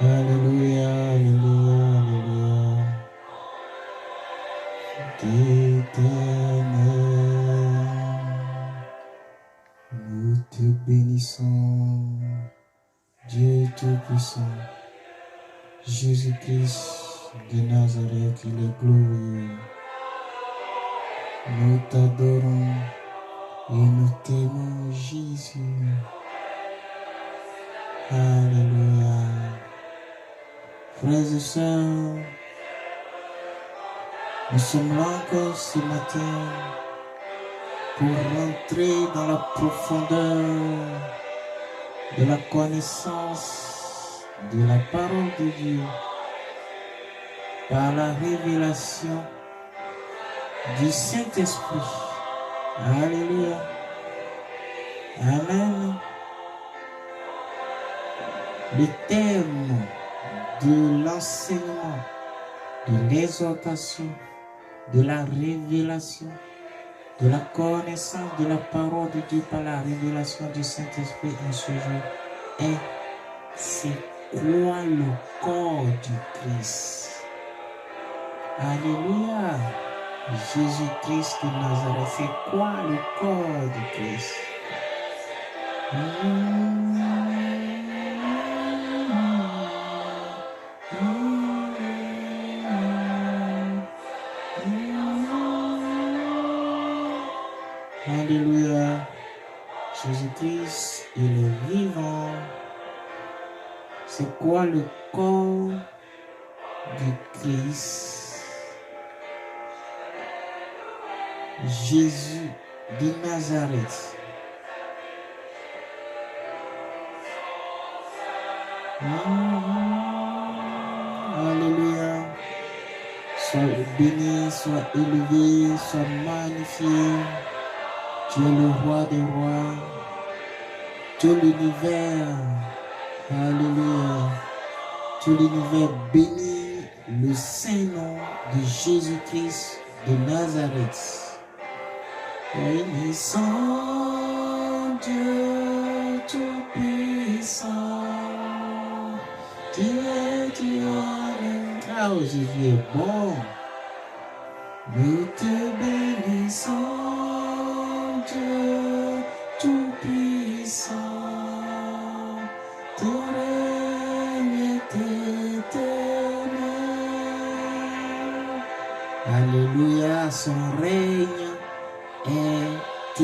Alléluia, Alléluia, Alléluia. Éternel, nous te bénissons, Dieu Tout-Puissant, Jésus-Christ de Nazareth, il est glorieux. Nous t'adorons et nous t'aimons, Jésus. Alléluia. Frères et sœurs, nous sommes là encore ce matin pour rentrer dans la profondeur de la connaissance de la parole de Dieu par la révélation du Saint-Esprit. Alléluia. Amen. Le thème de l'enseignement, de l'exhortation, de la révélation, de la connaissance de la parole de Dieu par la révélation du Saint-Esprit en ce jour est: c'est quoi le corps du Christ? Alléluia. Jésus-Christ de Nazareth, c'est quoi le corps du Christ? Alléluia. Jésus-Christ, il est vivant. C'est quoi le corps du Christ? Jésus de Nazareth. Alléluia. Sois béni, sois élevé, sois magnifié. Tu es le roi des rois. Tu es l'univers. Alléluia. Tu es l'univers béni, le saint nom de Jésus-Christ de Nazareth. Bénissons Dieu Tout-Puissant. Dieu. Ah, oh, Jésus est bon. Nous te bénissons, Dieu Tout-Puissant. Ton règne est éternel. Alléluia, son règne est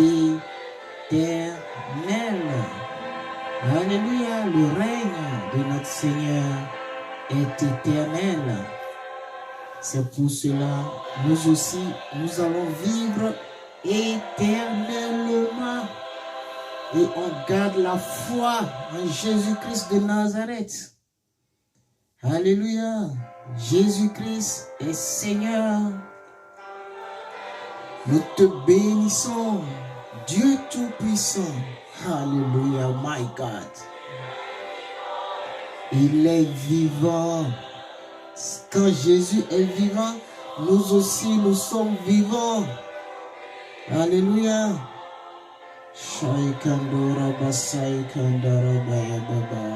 éternel. Alléluia, le règne de notre Seigneur est éternel. C'est pour cela, nous aussi, nous allons vivre éternellement. Et on garde la foi en Jésus-Christ de Nazareth. Alléluia. Jésus-Christ est Seigneur. Nous te bénissons, Dieu Tout-Puissant. Alléluia, my God. Il est vivant. Quand Jésus est vivant, nous aussi, nous sommes vivants. Alléluia.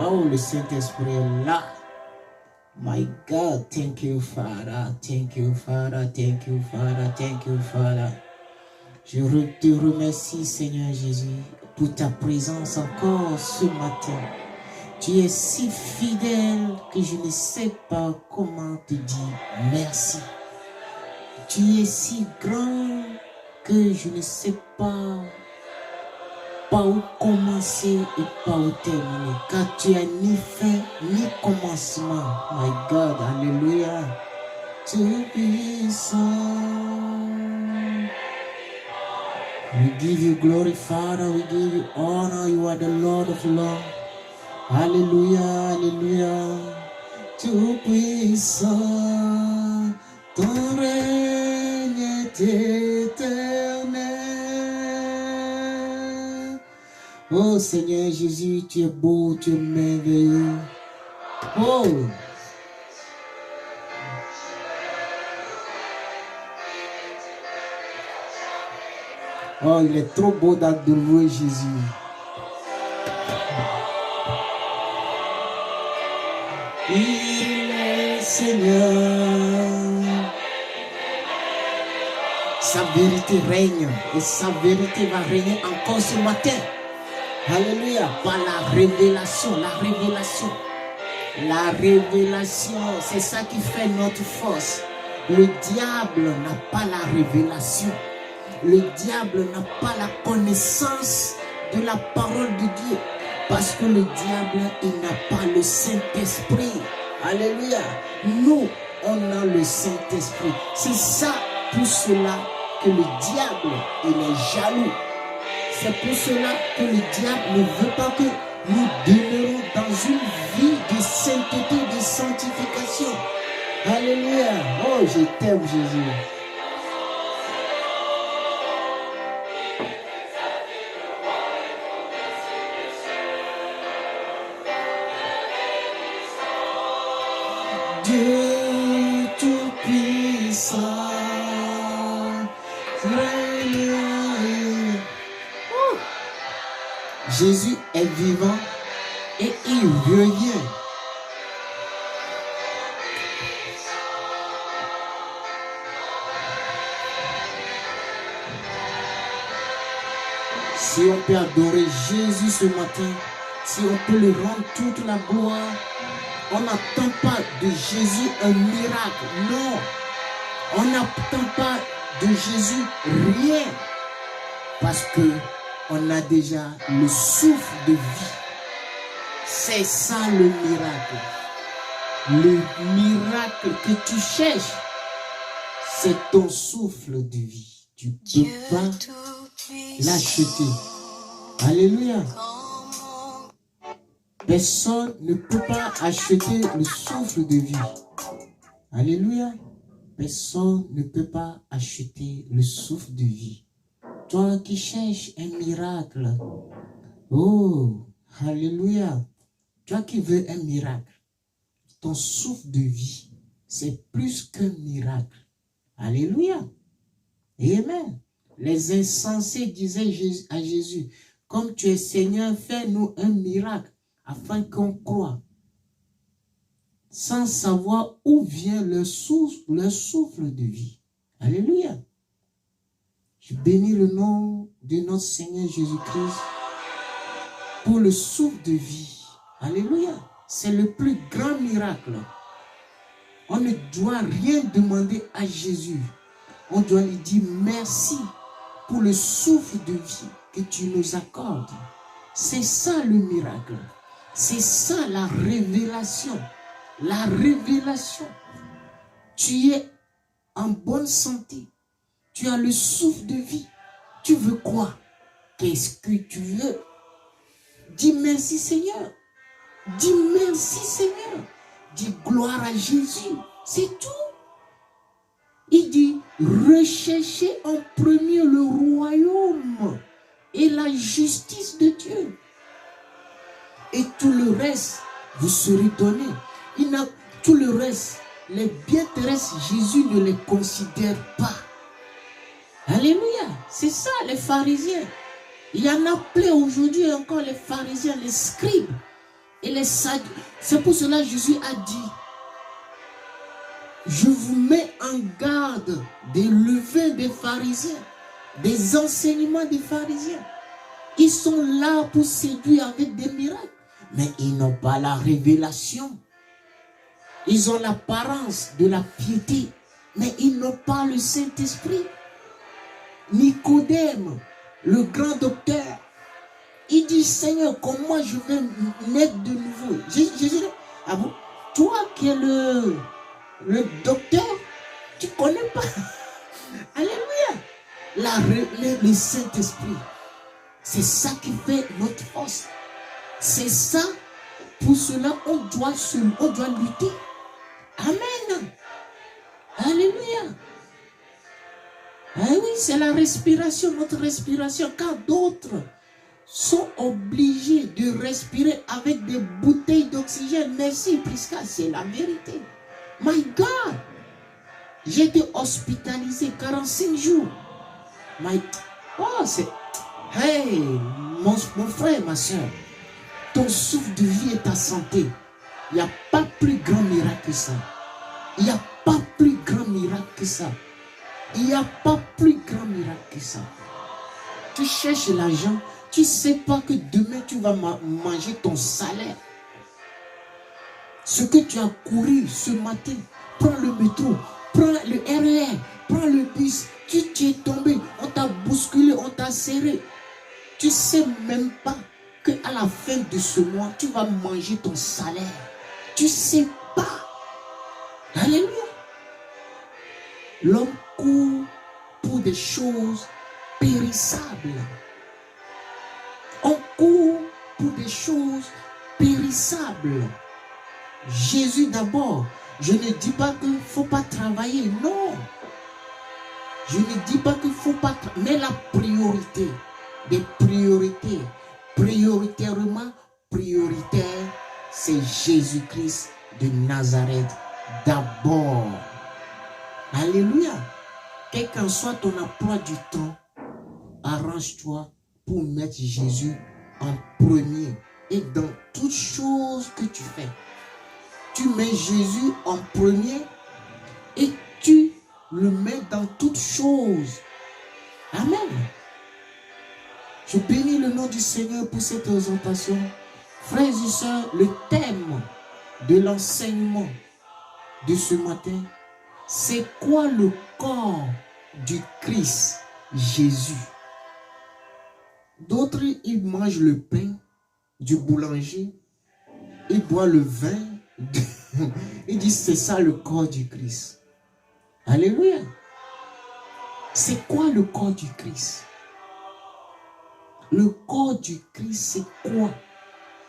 Oh, le Saint-Esprit est là. My God, thank you, Father. Thank you, Father. Thank you, Father. Thank you, Father. Je te remercie, Seigneur Jésus, pour ta présence encore ce matin. Tu es si fidèle que je ne sais pas comment te dire merci. Tu es si grand que je ne sais pas par où commencer et par où terminer. Car tu as ni fin ni commencement. My God, alléluia. Tout puissant. We give you glory, Father. We give you honor. You are the Lord of Lords. Alléluia, alléluia. Tout puissant. Ton règne est éternel. Oh Seigneur Jésus, tu es beau, tu es merveilleux. Oh! Oh, il est trop beau d'adorer Jésus. Il est Seigneur. Sa vérité règne et sa vérité va régner encore ce matin. Alléluia. Par la révélation, la révélation. La révélation, c'est ça qui fait notre force. Le diable n'a pas la révélation. Le diable n'a pas la connaissance de la parole de Dieu. Parce que le diable, il n'a pas le Saint-Esprit. Alléluia. Nous, on a le Saint-Esprit. C'est ça, pour cela, que le diable, il est jaloux. C'est pour cela que le diable ne veut pas que nous demeurons dans une vie de sainteté, de sanctification. Alléluia. Oh, je t'aime, Jésus. Dieu tout-puissant, Jésus est vivant et il revient. Si on peut adorer Jésus ce matin, si on peut lui rendre toute la gloire, on n'attend pas de Jésus un miracle. Non, on n'attend pas de Jésus rien. Parce que on a déjà le souffle de vie. C'est ça le miracle. Le miracle que tu cherches, c'est ton souffle de vie. Tu ne peux pas l'acheter. Alléluia. Personne ne peut pas acheter le souffle de vie. Alléluia. Personne ne peut pas acheter le souffle de vie. Toi qui cherches un miracle. Oh, alléluia. Toi qui veux un miracle. Ton souffle de vie, c'est plus qu'un miracle. Alléluia. Amen. Les insensés disaient à Jésus, comme tu es Seigneur, fais-nous un miracle afin qu'on croie. Sans savoir où vient leur souffle de vie. Alléluia. Je bénis le nom de notre Seigneur Jésus-Christ pour le souffle de vie. Alléluia. C'est le plus grand miracle. On ne doit rien demander à Jésus. On doit lui dire merci pour le souffle de vie que tu nous accordes. C'est ça le miracle. C'est ça la révélation. La révélation. Tu es en bonne santé. Tu as le souffle de vie. Tu veux quoi? Qu'est-ce que tu veux? Dis merci Seigneur. Dis merci Seigneur. Dis gloire à Jésus. C'est tout. Il dit, recherchez en premier le royaume et la justice de Dieu. Et tout le reste vous serez donné. Tout le reste, les biens terrestres, Jésus ne les considère pas. Alléluia. C'est ça les pharisiens. Il y en a plein aujourd'hui encore, les pharisiens, les scribes et les sadducéens. C'est pour cela que Jésus a dit, je vous mets en garde des levains des pharisiens, des enseignements des pharisiens. Ils sont là pour séduire avec des miracles, mais ils n'ont pas la révélation. Ils ont l'apparence de la piété, mais ils n'ont pas le Saint-Esprit. Nicodème, le grand docteur, il dit, Seigneur, comment je vais naître de nouveau? Jésus dit, ah bon, toi qui es le docteur, tu ne connais pas. Alléluia. Le Saint-Esprit, c'est ça qui fait notre force. C'est ça, pour cela, on doit lutter. Amen. Alléluia. Ah oui, c'est la respiration, notre respiration, car d'autres sont obligés de respirer avec des bouteilles d'oxygène. Merci, Prisca, c'est la vérité. My God, j'ai été hospitalisé 45 jours. Hey, mon frère, ma soeur, ton souffle de vie est ta santé. Il n'y a pas plus grand miracle que ça. Il n'y a pas plus grand miracle que ça. Il n'y a pas plus grand miracle que ça. Tu cherches l'argent, tu ne sais pas que demain tu vas manger ton salaire. Ce que tu as couru ce matin, prends le métro, prends le RER, prends le bus, tu es tombé, on t'a bousculé, on t'a serré. Tu ne sais même pas qu'à la fin de ce mois, tu vas manger ton salaire. Tu ne sais pas. Alléluia. L'homme court pour des choses périssables. On court pour des choses périssables. Jésus d'abord. Je ne dis pas qu'il ne faut pas travailler. Non. Je ne dis pas qu'il ne faut pas travailler. Mais la priorité, des priorités, prioritairement prioritaire, c'est Jésus-Christ de Nazareth d'abord. Alléluia. Quel qu'en soit ton emploi du temps, arrange-toi pour mettre Jésus en premier. Et dans toutes choses que tu fais, tu mets Jésus en premier et tu le mets dans toutes choses. Amen. Je bénis le nom du Seigneur pour cette présentation. Frères et sœurs, le thème de l'enseignement de ce matin, c'est quoi le corps du Christ Jésus? D'autres, ils mangent le pain du boulanger, ils boivent le vin, ils disent c'est ça le corps du Christ. Alléluia. C'est quoi le corps du Christ? Le corps du Christ, c'est quoi?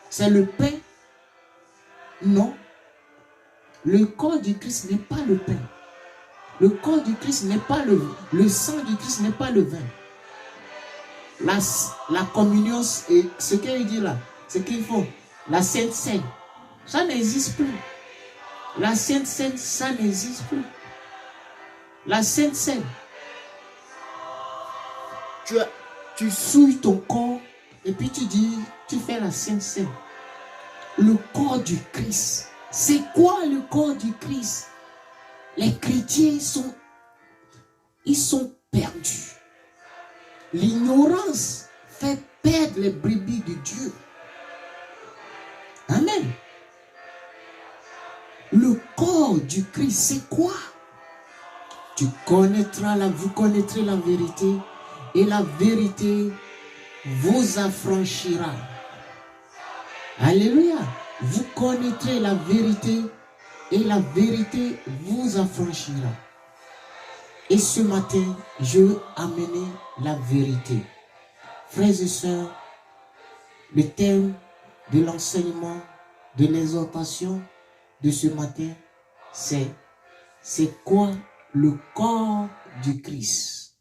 C'est le pain? Non. Le corps du Christ n'est pas le pain. Le corps du Christ n'est pas le sang du Christ n'est pas le vin. La communion, et ce qu'il dit là, ce qu'il faut, la Sainte Seine, ça n'existe plus. La Sainte Seine, ça n'existe plus. La Sainte Seine, tu souilles ton corps et puis tu dis, tu fais la Sainte Seine. Le corps du Christ. C'est quoi le corps du Christ? Les chrétiens ils sont perdus. L'ignorance fait perdre les brebis de Dieu. Amen. Le corps du Christ, c'est quoi? Vous connaîtrez la vérité et la vérité vous affranchira. Alléluia. Vous connaîtrez la vérité et la vérité vous affranchira. Et ce matin, je veux amener la vérité. Frères et sœurs, le thème de l'enseignement, de l'exhortation de ce matin, c'est quoi le corps du Christ?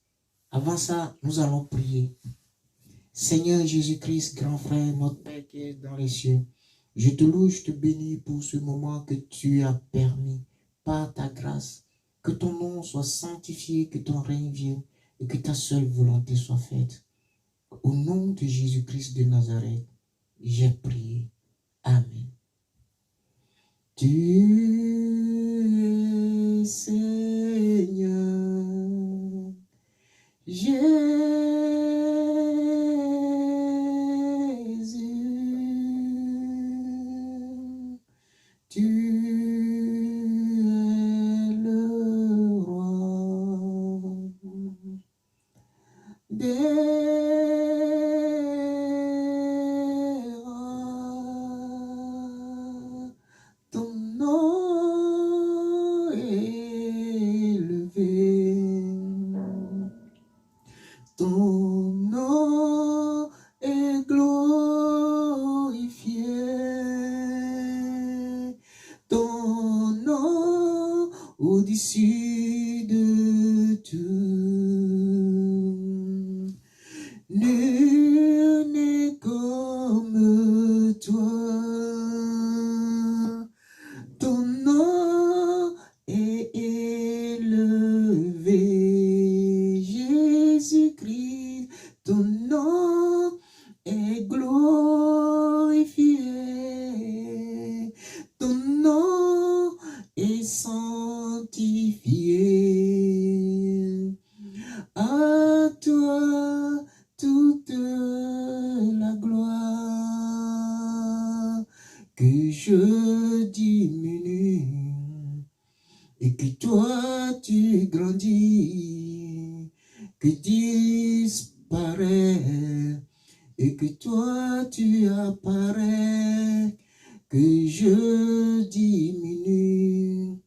Avant ça, nous allons prier. Seigneur Jésus-Christ, grand frère, notre Père qui est dans les cieux, je te loue, je te bénis pour ce moment que tu as permis par ta grâce. Que ton nom soit sanctifié, que ton règne vienne et que ta seule volonté soit faite. Au nom de Jésus-Christ de Nazareth, j'ai prié. Amen. Tu es Seigneur, Jésus, tu es le roi des rois. Ton nom est élevé, ton nom est glorifié, ton nom au-dessus de tout. Nul n'est comme toi. Ton nom est élevé, Jésus-Christ. Ton nom est glorifié. Ton que je diminue et que toi tu grandis, que disparaît et que toi tu apparais, que je diminue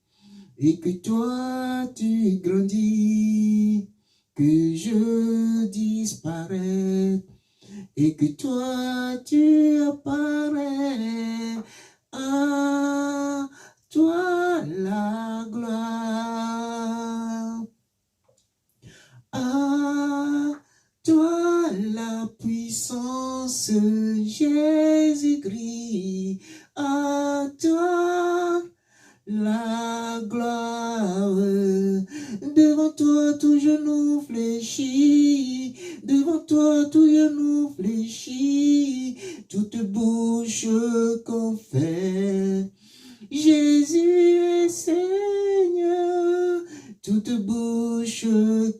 et que toi tu grandis, que je disparais et que toi tu apparais. À toi la gloire, à toi la puissance, Jésus-Christ, à toi la gloire. Devant toi tout genou fléchit, devant toi tout genou fléchit, toute bouche confesse, Jésus est Seigneur, toute bouche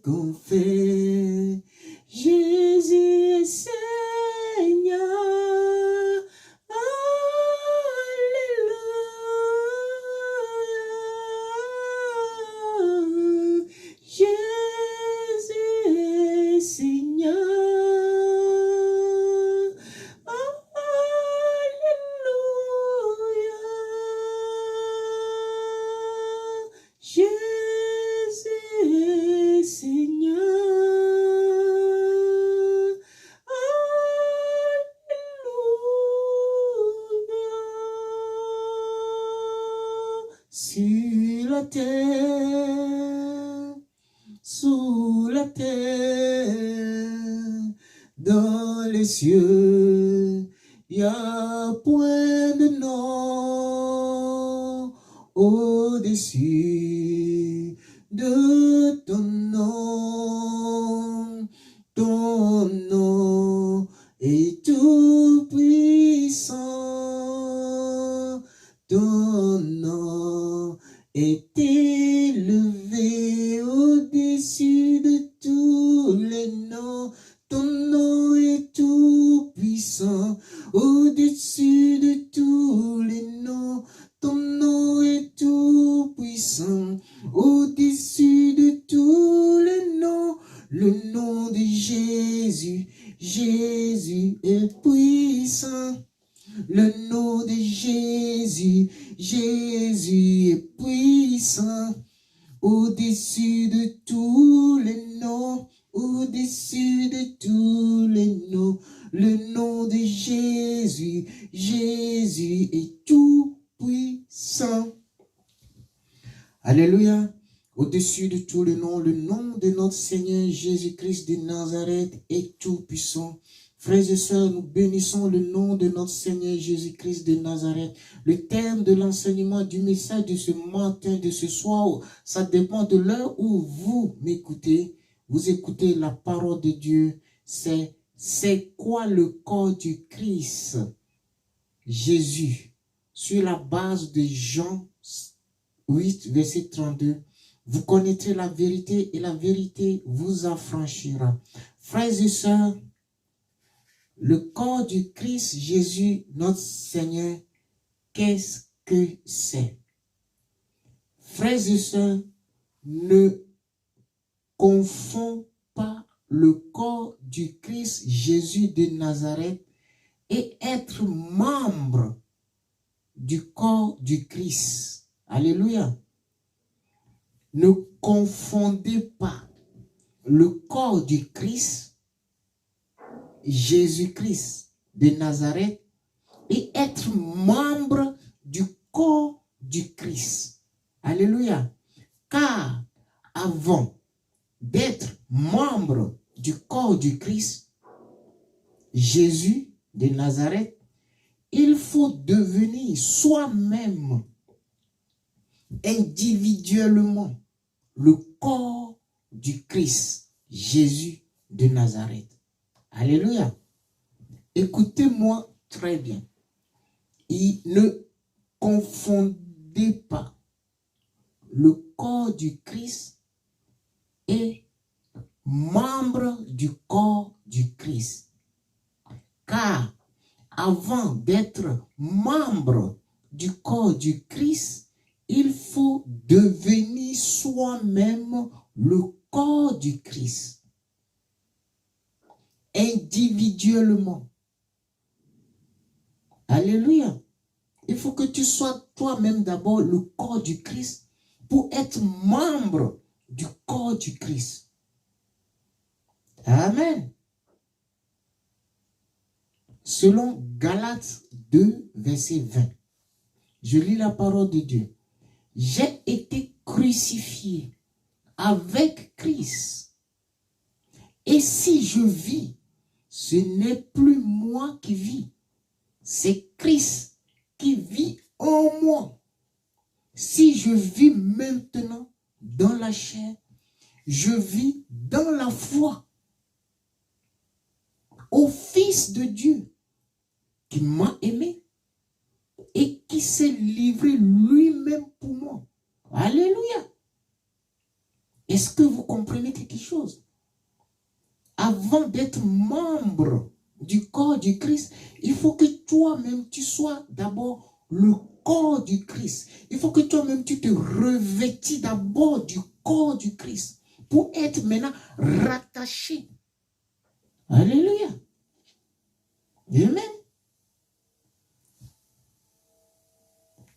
confesse, Jésus est Seigneur. Alléluia. Jésus est Seigneur. Alléluia. Jésus est Seigneur. Sur la terre, sous la terre, dans les cieux, il n'y a point de nom au-dessus de ton nom. Ton nom est tout puissant. Ton nom est élevé au-dessus de tous les noms. Ton nom est tout puissant au-dessus de tous les noms. Ton nom est tout puissant au-dessus de tous les noms. Le nom de Jésus, Jésus est puissant. Le nom de Jésus, Jésus est puissant, au-dessus de tous les noms, au-dessus de tous les noms. Le nom de Jésus, Jésus est tout puissant. Alléluia. Au-dessus de tous les noms, le nom de notre Seigneur Jésus-Christ de Nazareth est tout puissant. Frères et sœurs, nous bénissons le nom de notre Seigneur Jésus-Christ de Nazareth. Le terme de l'enseignement du message de ce matin, de ce soir, ça dépend de l'heure où vous m'écoutez. Vous écoutez la parole de Dieu. C'est quoi le corps du Christ? Jésus. Sur la base de Jean 8, verset 32. Vous connaîtrez la vérité et la vérité vous affranchira. Frères et sœurs, le corps du Christ Jésus, notre Seigneur, qu'est-ce que c'est? Frères et sœurs, ne confondons pas le corps du Christ Jésus de Nazareth et être membre du corps du Christ. Alléluia. Ne confondez pas le corps du Christ, Jésus-Christ de Nazareth, et être membre du corps du Christ. Alléluia. Car avant d'être membre du corps du Christ, Jésus de Nazareth, il faut devenir soi-même, individuellement, le corps du Christ, Jésus de Nazareth. Alléluia. Écoutez-moi très bien. Et ne confondez pas le corps du Christ et membre du corps du Christ. Car avant d'être membre du corps du Christ, il faut devenir soi-même le corps du Christ. Individuellement. Alléluia. Il faut que tu sois toi-même d'abord le corps du Christ pour être membre du corps du Christ. Amen. Selon Galates 2, verset 20, je lis la parole de Dieu. J'ai été crucifié avec Christ. Et si je vis, ce n'est plus moi qui vis, c'est Christ qui vit en moi. Si je vis maintenant dans la chair, je vis dans la foi au Fils de Dieu qui m'a aimé et qui s'est livré lui-même pour moi. Alléluia. Est-ce que vous comprenez quelque chose? Avant d'être membre du corps du Christ, il faut que toi-même tu sois d'abord le corps du Christ. Il faut que toi-même tu te revêtis d'abord du corps du Christ pour être maintenant rattaché. Alléluia. Amen.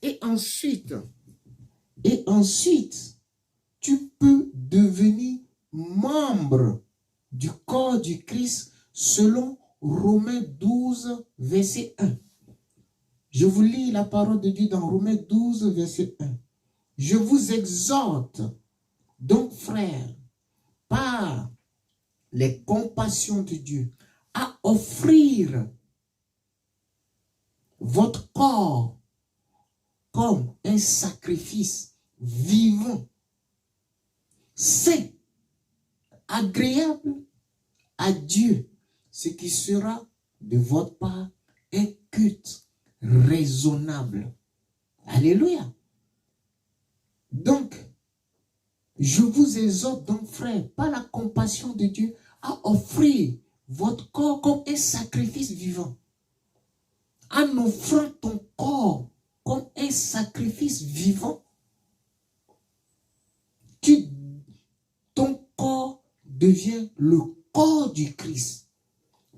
Et ensuite, tu peux devenir membre du corps du Christ selon Romains 12, verset 1. Je vous lis la parole de Dieu dans Romains 12, verset 1. Je vous exhorte, donc frères, par les compassions de Dieu, à offrir votre corps comme un sacrifice vivant, saint, agréable à Dieu, ce qui sera de votre part un culte raisonnable. Alléluia. Donc, je vous exhorte donc, frères, par la compassion de Dieu, à offrir votre corps comme un sacrifice vivant. En offrant ton corps comme un sacrifice vivant, ton corps devient le corps du Christ.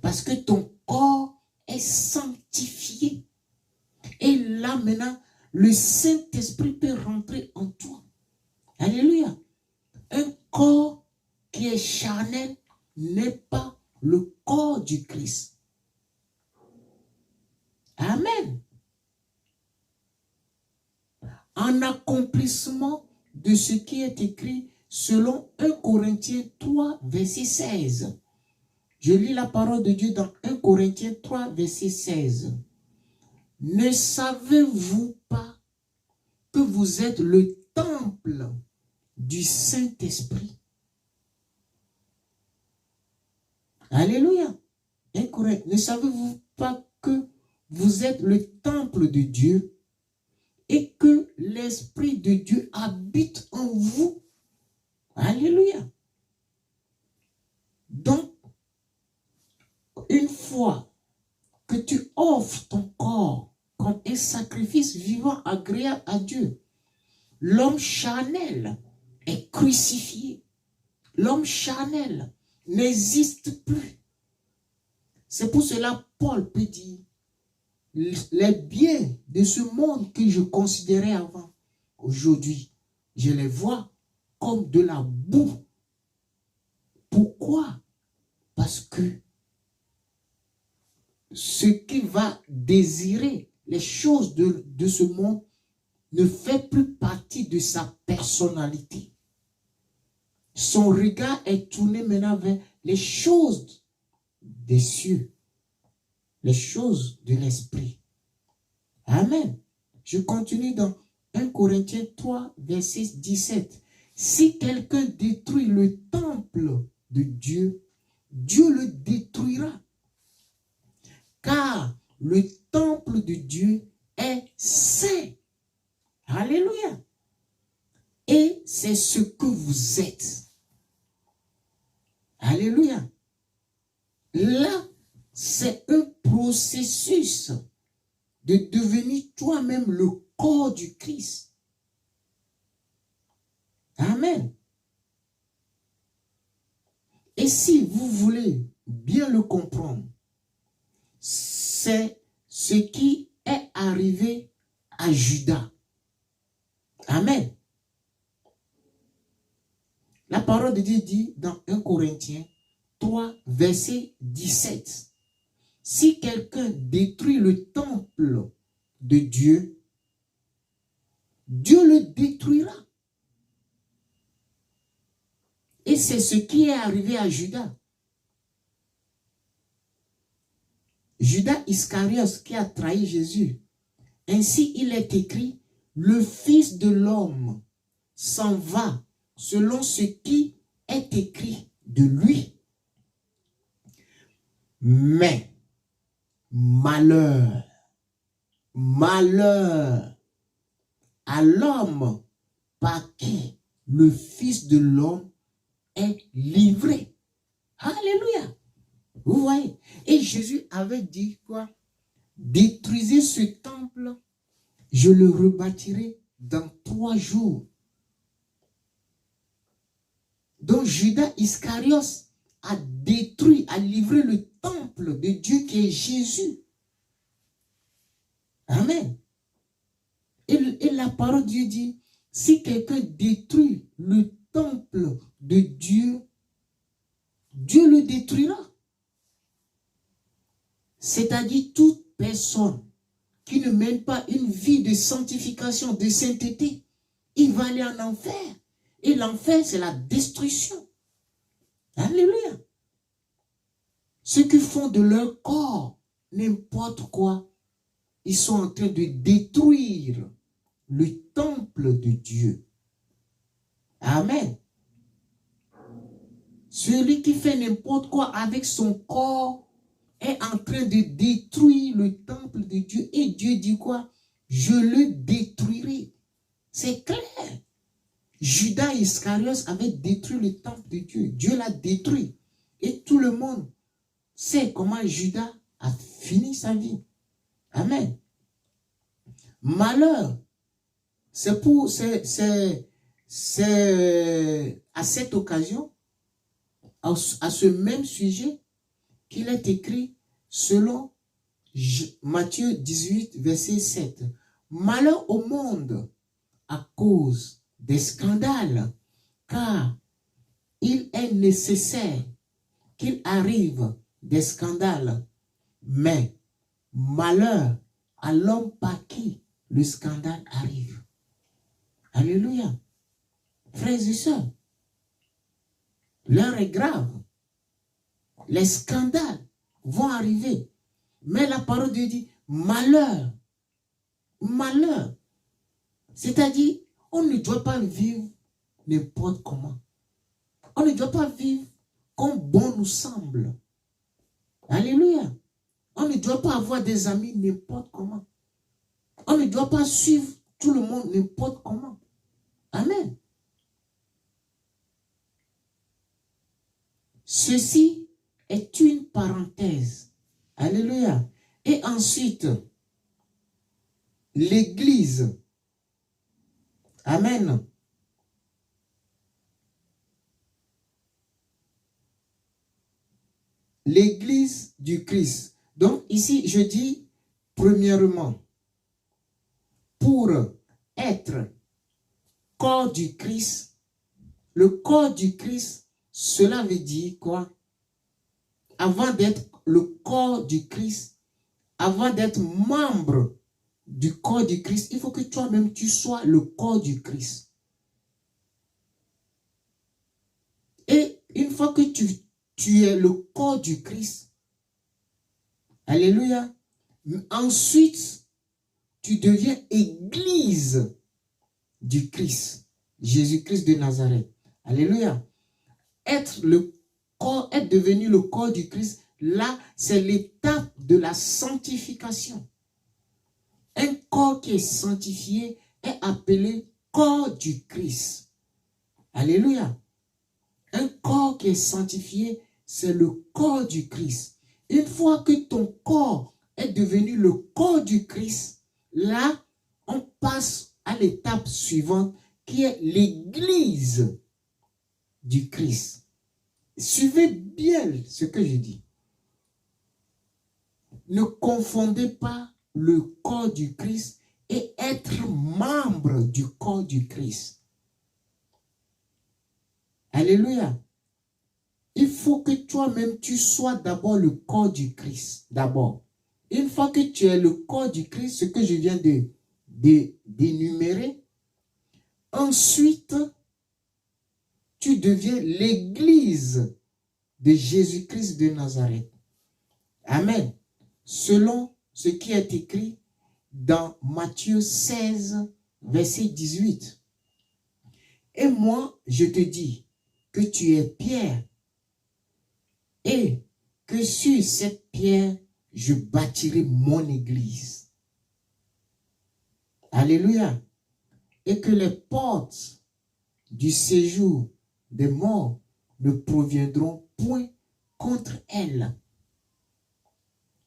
Parce que ton corps est sanctifié. Et là maintenant, le Saint-Esprit peut rentrer en toi. Alléluia. Un corps qui est charnel n'est pas le corps du Christ. Amen. En accomplissement de ce qui est écrit selon 1 Corinthiens 3, verset 16. Je lis la parole de Dieu dans 1 Corinthiens 3, verset 16. Ne savez-vous pas que vous êtes le temple du Saint-Esprit? Alléluia. 1 Corinthiens, ne savez-vous pas que vous êtes le temple de Dieu et que l'Esprit de Dieu habite en vous? Alléluia. Donc, une fois que tu offres ton corps comme un sacrifice vivant agréable à Dieu, l'homme charnel est crucifié. L'homme charnel n'existe plus. C'est pour cela Paul peut dire, les biens de ce monde que je considérais avant, aujourd'hui, je les vois comme de la boue. Pourquoi? Parce que ce qui va désirer les choses de ce monde ne fait plus partie de sa personnalité. Son regard est tourné maintenant vers les choses des cieux, les choses de l'esprit. Amen. Je continue dans 1 Corinthiens 3, verset 17. Si quelqu'un détruit le temple de Dieu, Dieu le détruira. Car le temple de Dieu est saint. Alléluia. Et c'est ce que vous êtes. Alléluia. Là, c'est un processus de devenir toi-même le corps du Christ. Amen. Et si vous voulez bien le comprendre, c'est ce qui est arrivé à Judas. Amen. La parole de Dieu dit dans 1 Corinthiens 3, verset 17. Si quelqu'un détruit le temple de Dieu, Dieu le détruira. Et c'est ce qui est arrivé à Judas. Judas Iscariot qui a trahi Jésus. Ainsi il est écrit, le Fils de l'homme s'en va selon ce qui est écrit de lui. Mais malheur, malheur à l'homme par qui le Fils de l'homme est livré. Alléluia. Vous voyez? Et Jésus avait dit quoi? Détruisez ce temple, je le rebâtirai dans 3 jours. Donc Judas Iscariot a détruit, a livré le temple de Dieu qui est Jésus. Amen. Et la parole de Dieu dit, si quelqu'un détruit le temple de Dieu, Dieu le détruira. C'est-à-dire toute personne qui ne mène pas une vie de sanctification, de sainteté, il va aller en enfer. Et l'enfer, c'est la destruction. Alléluia. Ceux qui font de leur corps n'importe quoi, ils sont en train de détruire le temple de Dieu. Amen. Celui qui fait n'importe quoi avec son corps est en train de détruire le temple de Dieu. Et Dieu dit quoi? Je le détruirai. C'est clair. Judas Iscariot avait détruit le temple de Dieu. Dieu l'a détruit. Et tout le monde sait comment Judas a fini sa vie. Amen. Malheur, c'est à cette occasion, à ce même sujet, qu'il est écrit selon Matthieu 18, verset 7. Malheur au monde à cause des scandales, car il est nécessaire qu'il arrive des scandales, mais malheur à l'homme par qui le scandale arrive. Alléluia. Frères et sœurs, l'heure est grave. Les scandales vont arriver. Mais la parole de Dieu dit, malheur, malheur. C'est-à-dire, on ne doit pas vivre n'importe comment. On ne doit pas vivre comme bon nous semble. Alléluia. On ne doit pas avoir des amis n'importe comment. On ne doit pas suivre tout le monde n'importe comment. Amen. Ceci est une parenthèse. Alléluia. Et ensuite, l'Église. Amen. L'Église du Christ. Donc ici, je dis, premièrement, pour être corps du Christ, le corps du Christ, cela veut dire quoi? Avant d'être le corps du Christ, avant d'être membre du corps du Christ, il faut que toi-même tu sois le corps du Christ. Et une fois que tu es le corps du Christ, alléluia, ensuite, tu deviens église du Christ, Jésus-Christ de Nazareth. Alléluia. Être devenu le corps du Christ, là, c'est l'étape de la sanctification. Un corps qui est sanctifié est appelé corps du Christ. Alléluia. Un corps qui est sanctifié, c'est le corps du Christ. Une fois que ton corps est devenu le corps du Christ, là, on passe à l'étape suivante qui est l'église du Christ. Suivez bien ce que je dis. Ne confondez pas le corps du Christ et être membre du corps du Christ. Alléluia. Il faut que toi-même, tu sois d'abord le corps du Christ. D'abord. Une fois que tu es le corps du Christ, ce que je viens d'énumérer, ensuite, tu deviens l'église de Jésus-Christ de Nazareth. Amen. Selon ce qui est écrit dans Matthieu 16, verset 18. Et moi, je te dis que tu es Pierre et que sur cette pierre, je bâtirai mon église. Alléluia. Et que les portes du séjour des morts ne proviendront point contre elle.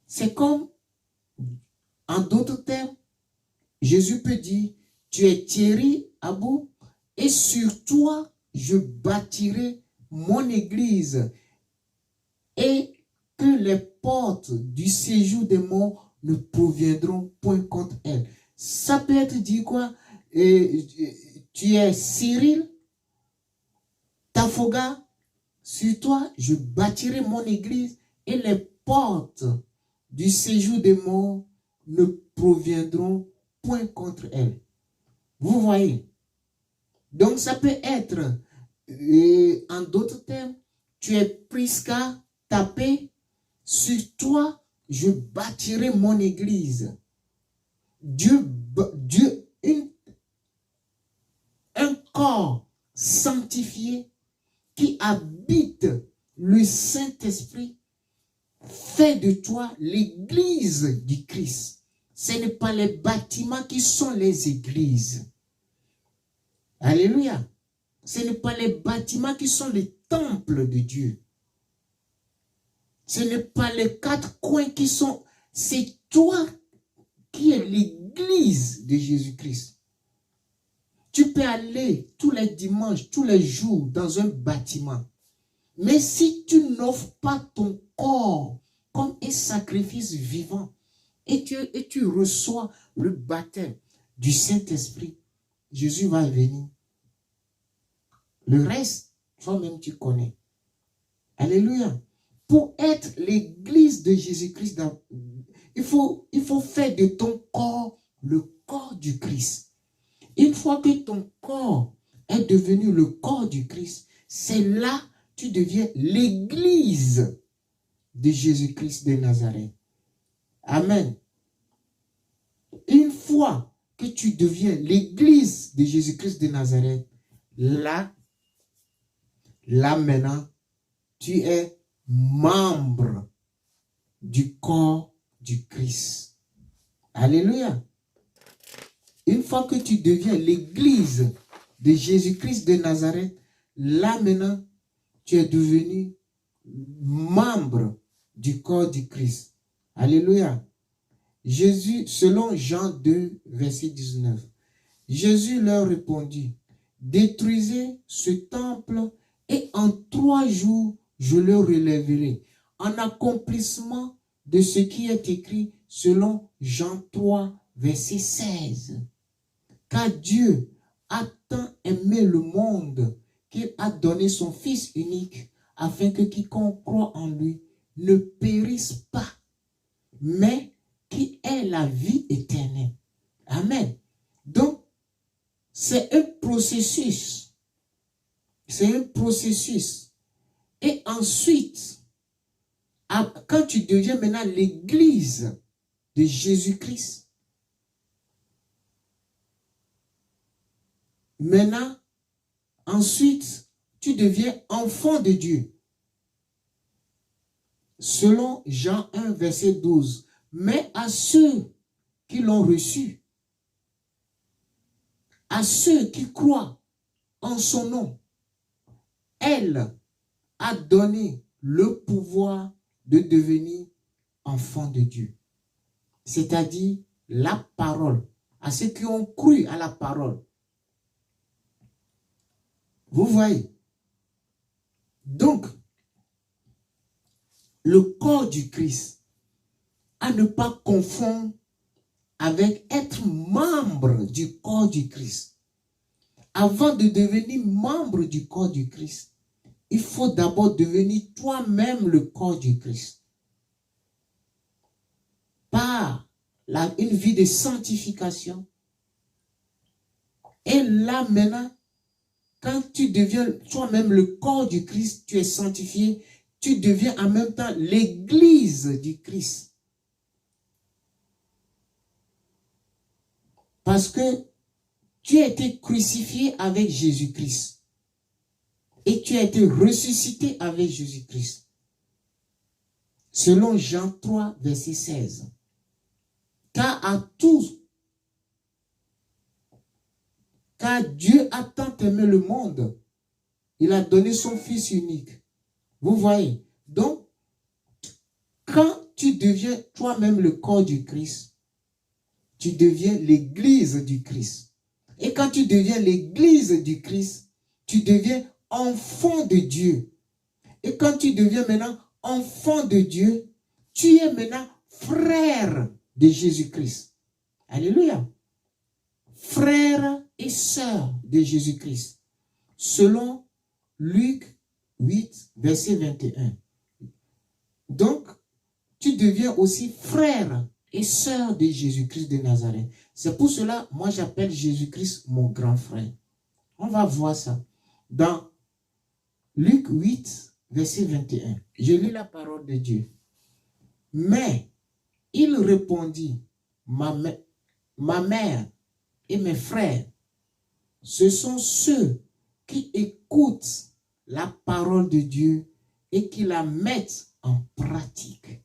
C'est comme, en d'autres termes, Jésus peut dire, tu es Thierry Abou, et sur toi, je bâtirai mon église, et que les portes du séjour des morts ne proviendront point contre elle. Ça peut être dit quoi? Tu es Cyril, Tafoga, sur toi, je bâtirai mon église, et les portes du séjour des morts ne proviendront point contre elle. Vous voyez? Donc ça peut être, en d'autres termes, tu es Prisca, tapé, sur toi, je bâtirai mon église. Un corps sanctifié qui habite le Saint-Esprit fait de toi l'église du Christ. Ce n'est pas les bâtiments qui sont les églises. Alléluia. Ce n'est pas les bâtiments qui sont les temples de Dieu. Ce n'est pas les quatre coins qui sont... C'est toi qui es l'église de Jésus-Christ. Tu peux aller tous les dimanches, tous les jours dans un bâtiment. Mais si tu n'offres pas ton corps comme un sacrifice vivant et tu reçois le baptême du Saint-Esprit, Jésus va venir. Le reste, toi-même tu connais. Alléluia. Pour être l'église de Jésus-Christ, il faut faire de ton corps le corps du Christ. Une fois que ton corps est devenu le corps du Christ, c'est là que tu deviens l'église de Jésus-Christ de Nazareth. Amen. Une fois que tu deviens l'église de Jésus-Christ de Nazareth, là maintenant, tu es membre du corps du Christ. Alléluia. Une fois que tu deviens l'église de Jésus-Christ de Nazareth, là maintenant, tu es devenu membre du corps du Christ. Alléluia. Jésus, selon Jean 2, verset 19, Jésus leur répondit, détruisez ce temple et en 3 jours, je le relèverai. En accomplissement de ce qui est écrit selon Jean 3, verset 16. Car Dieu a tant aimé le monde qu'il a donné son Fils unique afin que quiconque croit en lui ne périsse pas, mais qui ait la vie éternelle. Amen. Donc, c'est un processus. C'est un processus. Et ensuite, quand tu deviens maintenant l'église de Jésus-Christ, maintenant, ensuite, tu deviens enfant de Dieu. Selon Jean 1, verset 12. Mais à ceux qui l'ont reçu, à ceux qui croient en son nom, elle a donné le pouvoir de devenir enfants de Dieu. C'est-à-dire la parole, à ceux qui ont cru à la parole. Vous voyez? Donc, le corps du Christ, à ne pas confondre avec être membre du corps du Christ. Avant de devenir membre du corps du Christ, il faut d'abord devenir toi-même le corps du Christ. Par une vie de sanctification. Et là maintenant, quand tu deviens toi-même le corps du Christ, tu es sanctifié, tu deviens en même temps l'église du Christ. Parce que tu as été crucifié avec Jésus-Christ. Et tu as été ressuscité avec Jésus-Christ. Selon Jean 3, verset 16. Car Dieu a tant aimé le monde, il a donné son Fils unique. Vous voyez? Donc, quand tu deviens toi-même le corps du Christ, tu deviens l'église du Christ. Et quand tu deviens l'église du Christ, tu deviens enfant de Dieu. Et quand tu deviens maintenant enfant de Dieu, tu es maintenant frère de Jésus-Christ. Alléluia. Frère et sœur de Jésus-Christ. Selon Luc 8, verset 21. Donc, tu deviens aussi frère et sœur de Jésus-Christ de Nazareth. C'est pour cela, moi j'appelle Jésus-Christ mon grand frère. On va voir ça. Dans Luc 8, verset 21, je lis la parole de Dieu. Mais il répondit, ma mère et mes frères, ce sont ceux qui écoutent la parole de Dieu et qui la mettent en pratique.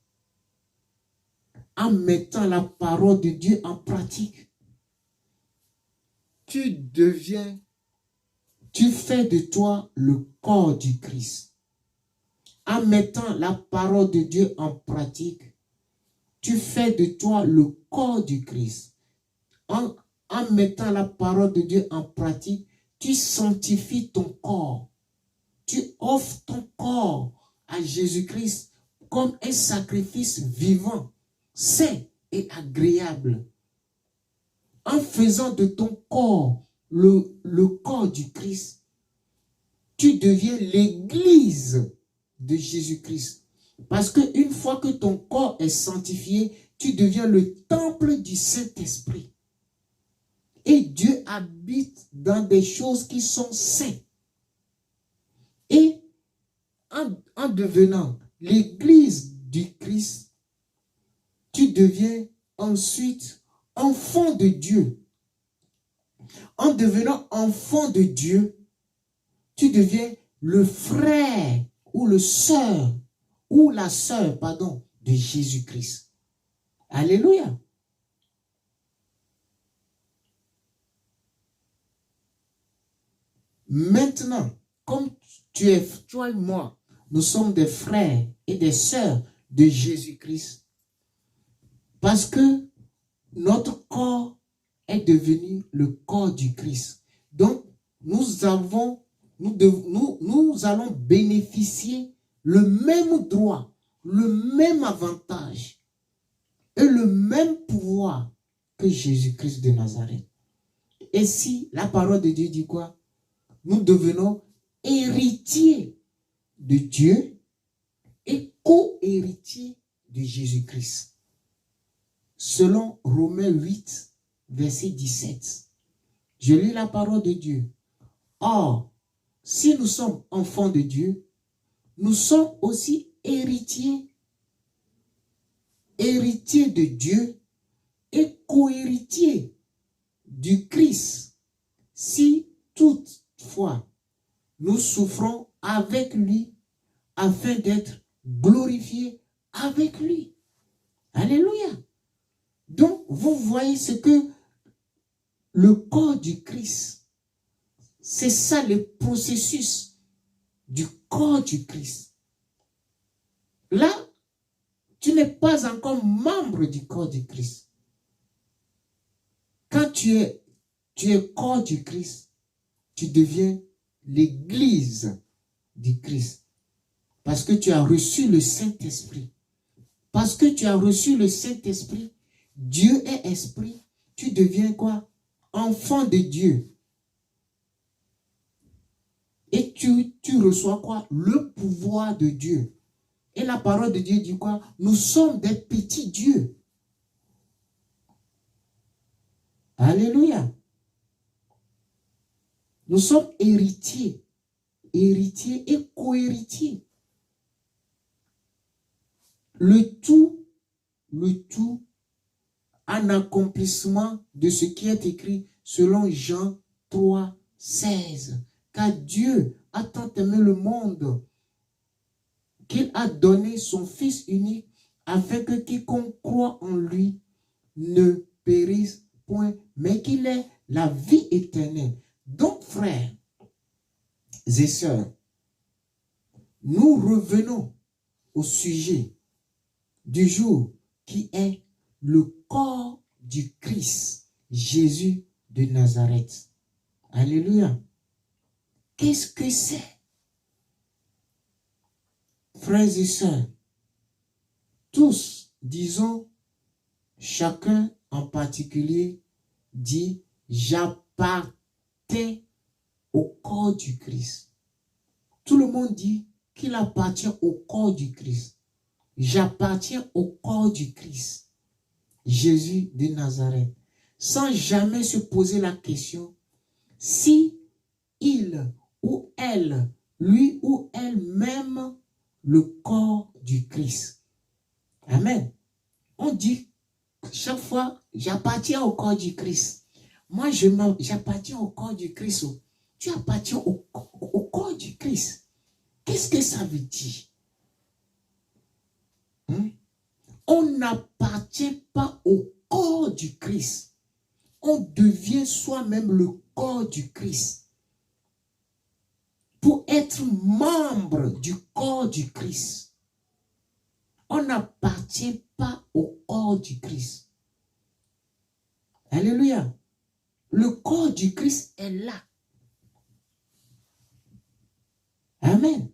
En mettant la parole de Dieu en pratique, tu fais de toi le corps du Christ. En mettant la parole de Dieu en pratique, tu fais de toi le corps du Christ. En mettant la parole de Dieu en pratique, tu sanctifies ton corps. Tu offres ton corps à Jésus-Christ comme un sacrifice vivant, saint et agréable. En faisant de ton corps le corps du Christ, tu deviens l'église de Jésus-Christ. Parce qu'une fois que ton corps est sanctifié, tu deviens le temple du Saint-Esprit. Et Dieu habite dans des choses qui sont saintes. Et en devenant l'église du Christ, tu deviens ensuite enfant de Dieu. En devenant enfant de Dieu, tu deviens le frère ou la sœur de Jésus-Christ. Alléluia. Maintenant, comme toi et moi, nous sommes des frères et des sœurs de Jésus-Christ, parce que notre corps est devenu le corps du Christ. Donc, nous allons bénéficier le même droit, le même avantage et le même pouvoir que Jésus-Christ de Nazareth. Et si la parole de Dieu dit quoi? Nous devenons héritiers de Dieu et co-héritiers de Jésus-Christ. Selon Romains 8, verset 17. Je lis la parole de Dieu. Or, si nous sommes enfants de Dieu, nous sommes aussi héritiers de Dieu et co-héritiers du Christ. Si toutefois nous souffrons avec lui afin d'être glorifiés avec lui. Alléluia. Donc, vous voyez ce que le corps du Christ, c'est ça le processus du corps du Christ. Là, Tu n'es pas encore membre du corps du Christ. Quand tu es corps du Christ, tu deviens l'église du Christ. Parce que tu as reçu le Saint-Esprit. Parce que tu as reçu le Saint-Esprit, Dieu est esprit, tu deviens quoi? Enfant de Dieu. Et tu reçois quoi? Le pouvoir de Dieu. Et la parole de Dieu dit quoi? Nous sommes des petits dieux. Alléluia. Nous sommes héritiers. Héritiers et co-héritiers. Le tout en accomplissement de ce qui est écrit selon Jean 3, 16. Car Dieu a tant aimé le monde qu'il a donné son Fils unique afin que quiconque croit en lui ne périsse point, mais qu'il ait la vie éternelle. Donc, frères et sœurs, nous revenons au sujet du jour qui est le corps du Christ, Jésus de Nazareth. Alléluia. Qu'est-ce que c'est? Frères et sœurs, tous, disons, chacun en particulier dit « j'appartiens au corps du Christ ». Tout le monde dit qu'il appartient au corps du Christ. J'appartiens au corps du Christ, Jésus de Nazareth, sans jamais se poser la question si il ou elle, lui ou elle-même, le corps du Christ. Amen. On dit chaque fois, j'appartiens au corps du Christ. Moi, j'appartiens au corps du Christ. Tu appartiens au corps du Christ. Qu'est-ce que ça veut dire? On n'appartient pas au corps du Christ. On devient soi-même le corps du Christ. Pour être membre du corps du Christ, on n'appartient pas au corps du Christ. Alléluia. Le corps du Christ est là. Amen.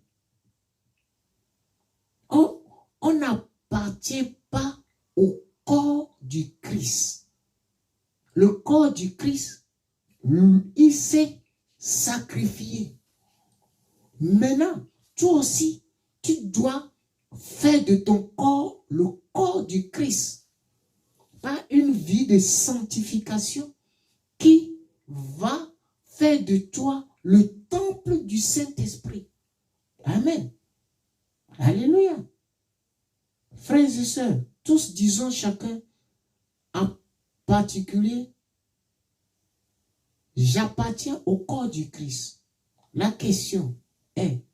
On n'appartient pas au corps du Christ. Le corps du Christ, il s'est sacrifié. Maintenant, toi aussi, tu dois faire de ton corps le corps du Christ. Par une vie de sanctification qui va faire de toi le temple du Saint-Esprit. Amen. Alléluia. Frères et sœurs, tous disons chacun en particulier, j'appartiens au corps du Christ. La question est,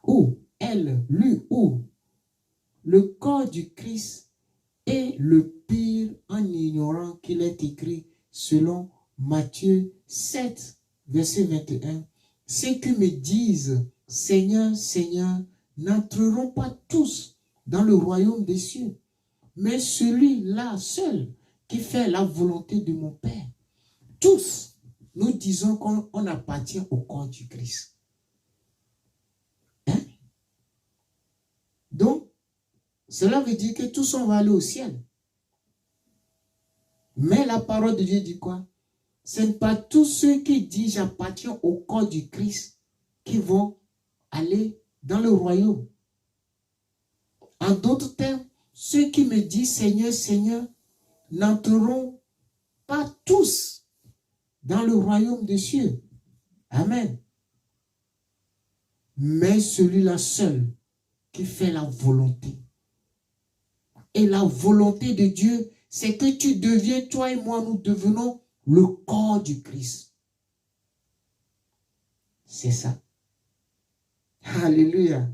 où, elle, lui, où, le corps du Christ est le pire en ignorant qu'il est écrit selon Matthieu 7, verset 21. Ceux qui me disent, Seigneur, Seigneur, n'entreront pas tous dans le royaume des cieux, mais celui-là seul qui fait la volonté de mon Père. Tous, nous disons qu'on appartient au corps du Christ. Hein? Donc, cela veut dire que tous on va aller au ciel. Mais la parole de Dieu dit quoi? Ce n'est pas tous ceux qui disent j'appartiens au corps du Christ qui vont aller dans le royaume. En d'autres termes, ceux qui me disent Seigneur, Seigneur, n'entreront pas tous dans le royaume des cieux. Amen. Mais celui-là seul qui fait la volonté. Et la volonté de Dieu, c'est que tu deviens, toi et moi, nous devenons le corps du Christ. C'est ça. Alléluia.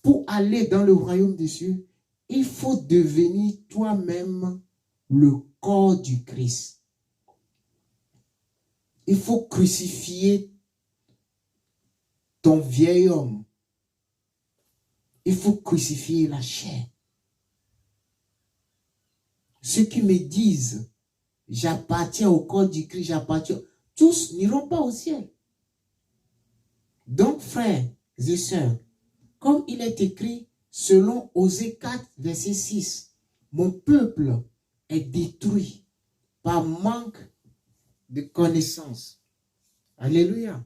Pour aller dans le royaume des cieux, il faut devenir toi-même le corps du Christ. Il faut crucifier ton vieil homme. Il faut crucifier la chair. Ceux qui me disent, j'appartiens au corps du Christ, j'appartiens, tous n'iront pas au ciel. Donc, frères et sœurs, comme il est écrit, selon Osée 4, verset 6, mon peuple est détruit par manque de connaissance. Alléluia.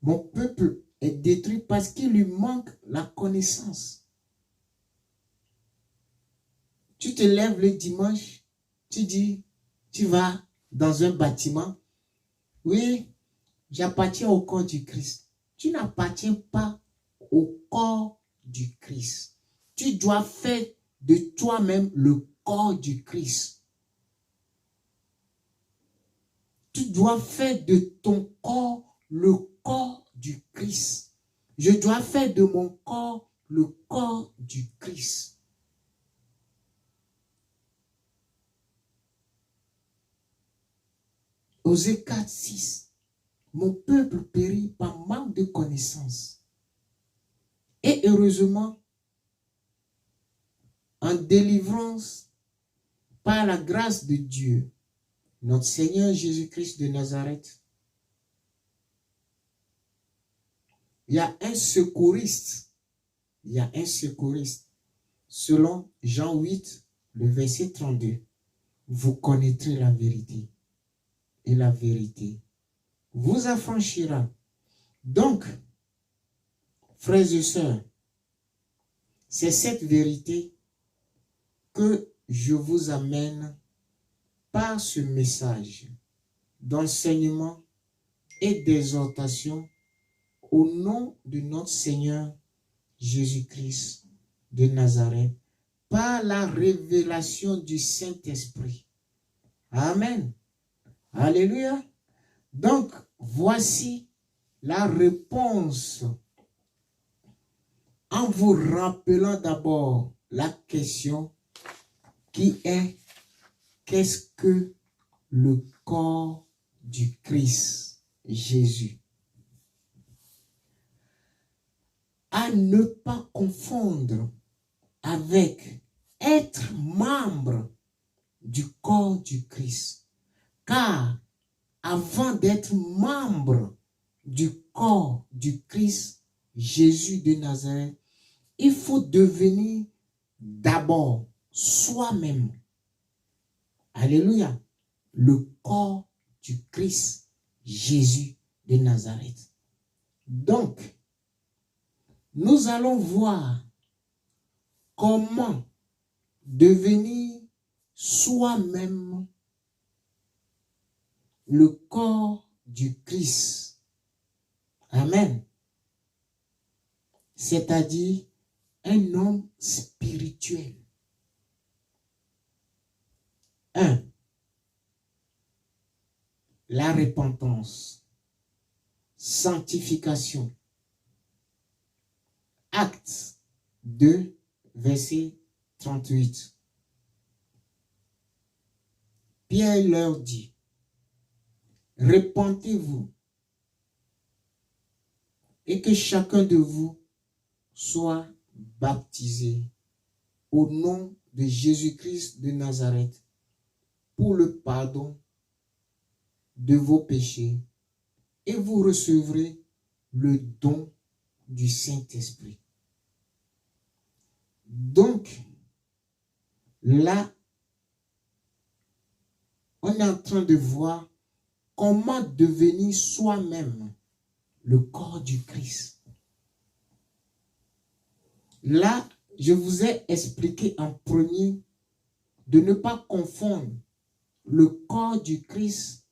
Mon peuple est détruit parce qu'il lui manque la connaissance. Tu te lèves le dimanche, tu dis, tu vas dans un bâtiment. Oui, j'appartiens au corps du Christ. Tu n'appartiens pas au corps du Christ. Tu dois faire de toi-même le corps du Christ. Tu dois faire de ton corps le corps du Christ. Je dois faire de mon corps le corps du Christ. Osée 4, 6. Mon peuple périt par manque de connaissance. Et heureusement, en délivrance par la grâce de Dieu, notre Seigneur Jésus-Christ de Nazareth, il y a un secouriste. Il y a un secouriste. Selon Jean 8, le verset 32. Vous connaîtrez la vérité. Et la vérité vous affranchira. Donc, frères et sœurs, c'est cette vérité que je vous amène par ce message d'enseignement et d'exhortation au nom de notre Seigneur Jésus-Christ de Nazareth, par la révélation du Saint-Esprit. Amen. Alléluia. Donc, voici la réponse en vous rappelant d'abord la question qui est: qu'est-ce que le corps du Christ Jésus? À ne pas confondre avec être membre du corps du Christ. Car avant d'être membre du corps du Christ Jésus de Nazareth, il faut devenir d'abord soi-même. Alléluia. Le corps du Christ Jésus de Nazareth. Donc, nous allons voir comment devenir soi-même le corps du Christ. Amen. C'est-à-dire un homme spirituel. 1. La repentance. Sanctification. Actes 2, verset 38. Pierre leur dit: repentez-vous et que chacun de vous soit baptisé au nom de Jésus-Christ de Nazareth pour le pardon de vos péchés, et vous recevrez le don du Saint-Esprit. Donc, là, on est en train de voir comment devenir soi-même le corps du Christ. Là, je vous ai expliqué en premier de ne pas confondre le corps du Christ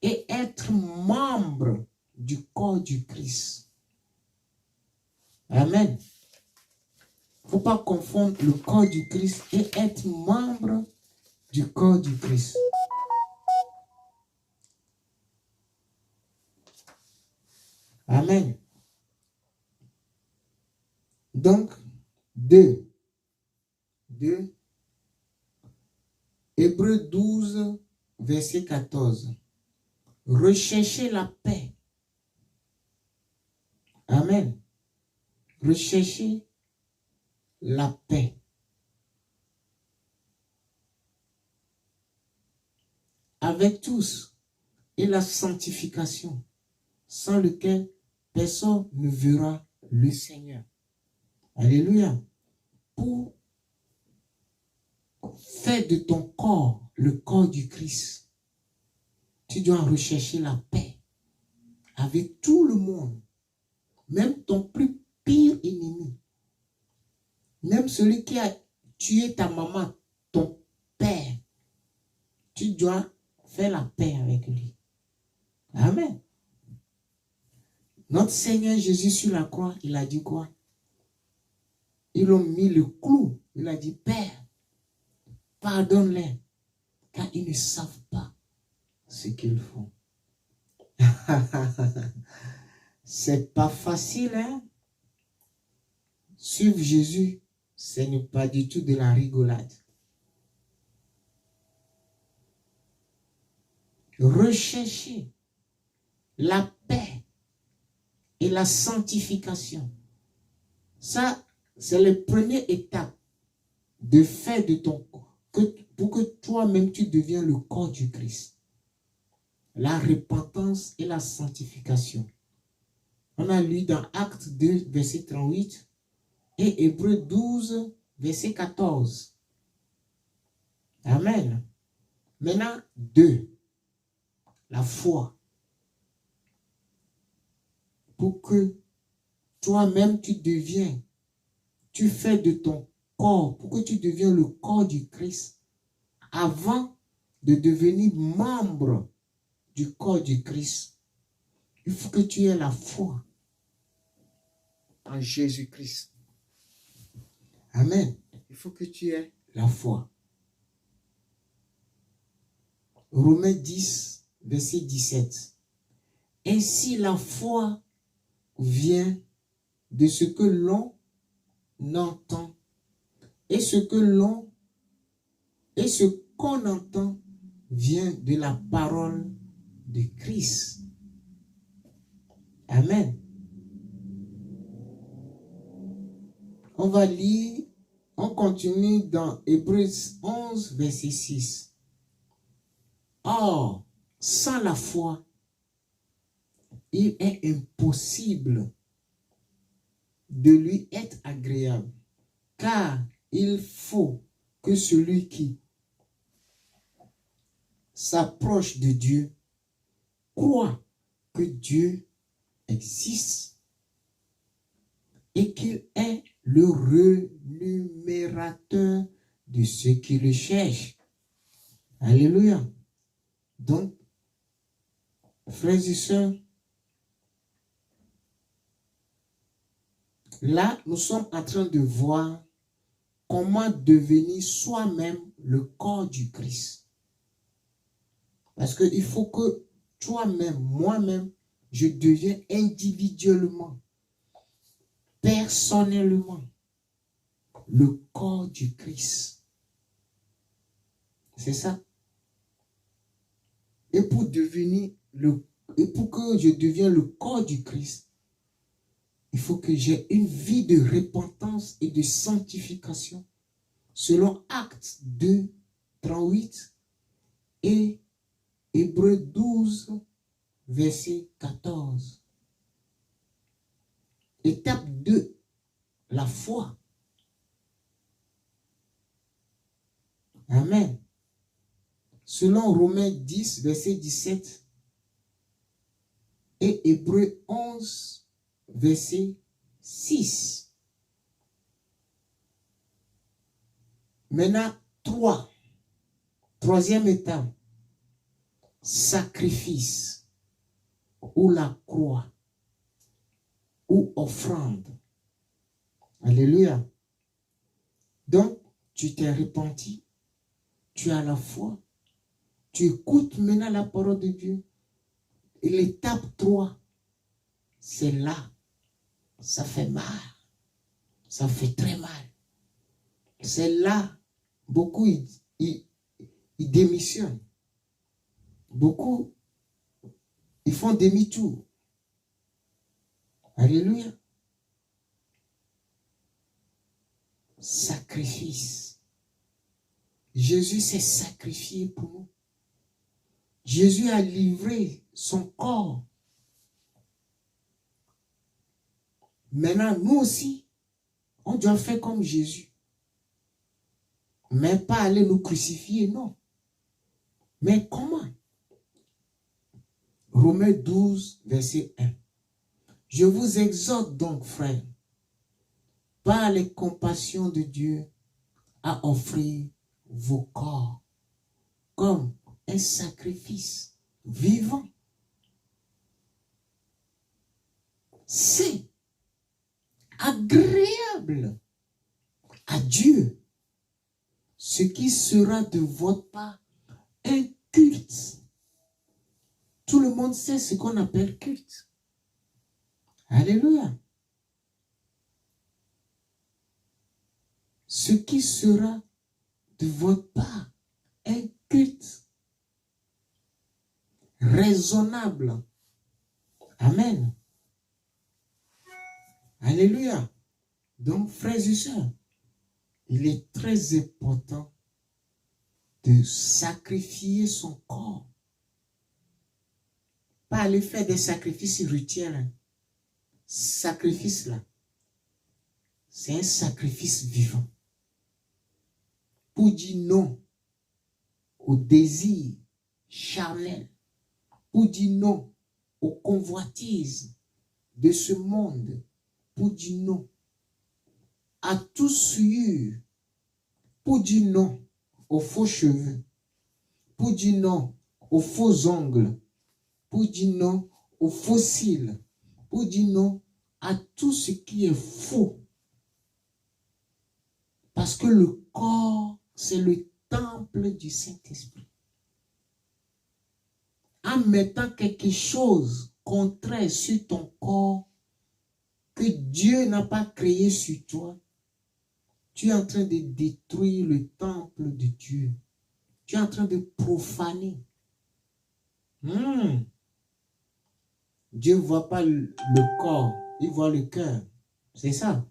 et être membre du corps du Christ. Amen. Il ne faut pas confondre le corps du Christ et être membre du corps du Christ. Amen. Donc, 2. Hébreux 12, verset 14. Recherchez la paix. Amen. Recherchez la paix. Avec tous, et la sanctification, sans lequel personne ne verra le Seigneur. Alléluia. Pour faire de ton corps le corps du Christ, tu dois rechercher la paix avec tout le monde, même ton plus pire ennemi, même celui qui a tué ta maman, ton père. Tu dois faire la paix avec lui. Amen. Notre Seigneur Jésus sur la croix, il a dit quoi? Ils ont mis le clou. Il a dit, Père, pardonne-les, car ils ne savent pas ce qu'ils font. C'est pas facile, hein? Suivre Jésus, ce n'est pas du tout de la rigolade. Rechercher la paix et la sanctification. Ça, c'est la première étape de faire de ton corps, pour que toi-même tu deviens le corps du Christ. La repentance et la sanctification. On a lu dans Actes 2, verset 38 et Hébreux 12, verset 14. Amen. Maintenant, 2. La foi. Pour que toi-même tu fais de ton corps, pour que tu deviens le corps du Christ, avant de devenir membre du corps du Christ, il faut que tu aies la foi en Jésus-Christ. Amen. Il faut que tu aies la foi. Romains 10, verset 17. Ainsi la foi vient de ce que l'on entend et ce qu'on entend vient de la parole de Christ. Amen. On va lire, on continue dans Hébreux 11, verset 6. Or, sans la foi, il est impossible de lui être agréable, car il faut que celui qui s'approche de Dieu croit que Dieu existe et qu'il est le rémunérateur de ceux qui le cherchent. Alléluia. Donc, frères et sœurs, là, nous sommes en train de voir comment devenir soi-même le corps du Christ. Parce qu'il faut que toi-même, moi-même, je devienne individuellement, personnellement, le corps du Christ. C'est ça. Et pour que je devienne le corps du Christ, il faut que j'ai une vie de repentance et de sanctification selon Actes 2, 38 et Hébreux 12, verset 14. Étape 2, la foi. Amen. Selon Romains 10, verset 17 et Hébreux 11, verset 6. Maintenant, troisième étape, sacrifice ou la croix ou offrande. Alléluia. Donc, tu t'es repenti, tu as la foi, tu écoutes maintenant la parole de Dieu. Et l'étape 3, c'est là. Ça fait mal. Ça fait très mal. C'est là, beaucoup ils démissionnent. Beaucoup, ils font demi-tour. Alléluia. sacrifice. Jésus s'est sacrifié pour nous. Jésus a livré son corps. Maintenant, nous aussi, on doit faire comme Jésus. Mais pas aller nous crucifier, non. Mais comment? Romains 12, verset 1. Je vous exhorte donc, frères, par les compassions de Dieu, à offrir vos corps comme un sacrifice vivant. C'est agréable à Dieu, ce qui sera de votre part un culte. Tout le monde sait ce qu'on appelle culte. Alléluia. Ce qui sera de votre part un culte raisonnable. Amen. Alléluia. Donc, frères et sœurs, il est très important de sacrifier son corps. Pas aller faire des sacrifices rituels. Sacrifice là, c'est un sacrifice vivant. Pour dire non au désir charnel, pour dire non aux convoitises de ce monde, pour dire non à tout souillure, pour dire non aux faux cheveux, pour dire non aux faux ongles, pour dire non aux faux cils, pour dire non à tout ce qui est faux. Parce que le corps, c'est le temple du Saint-Esprit. En mettant quelque chose contraire sur ton corps que Dieu n'a pas créé sur toi, tu es en train de détruire le temple de Dieu. Tu es en train de profaner. Dieu ne voit pas le corps, il voit le cœur. C'est ça.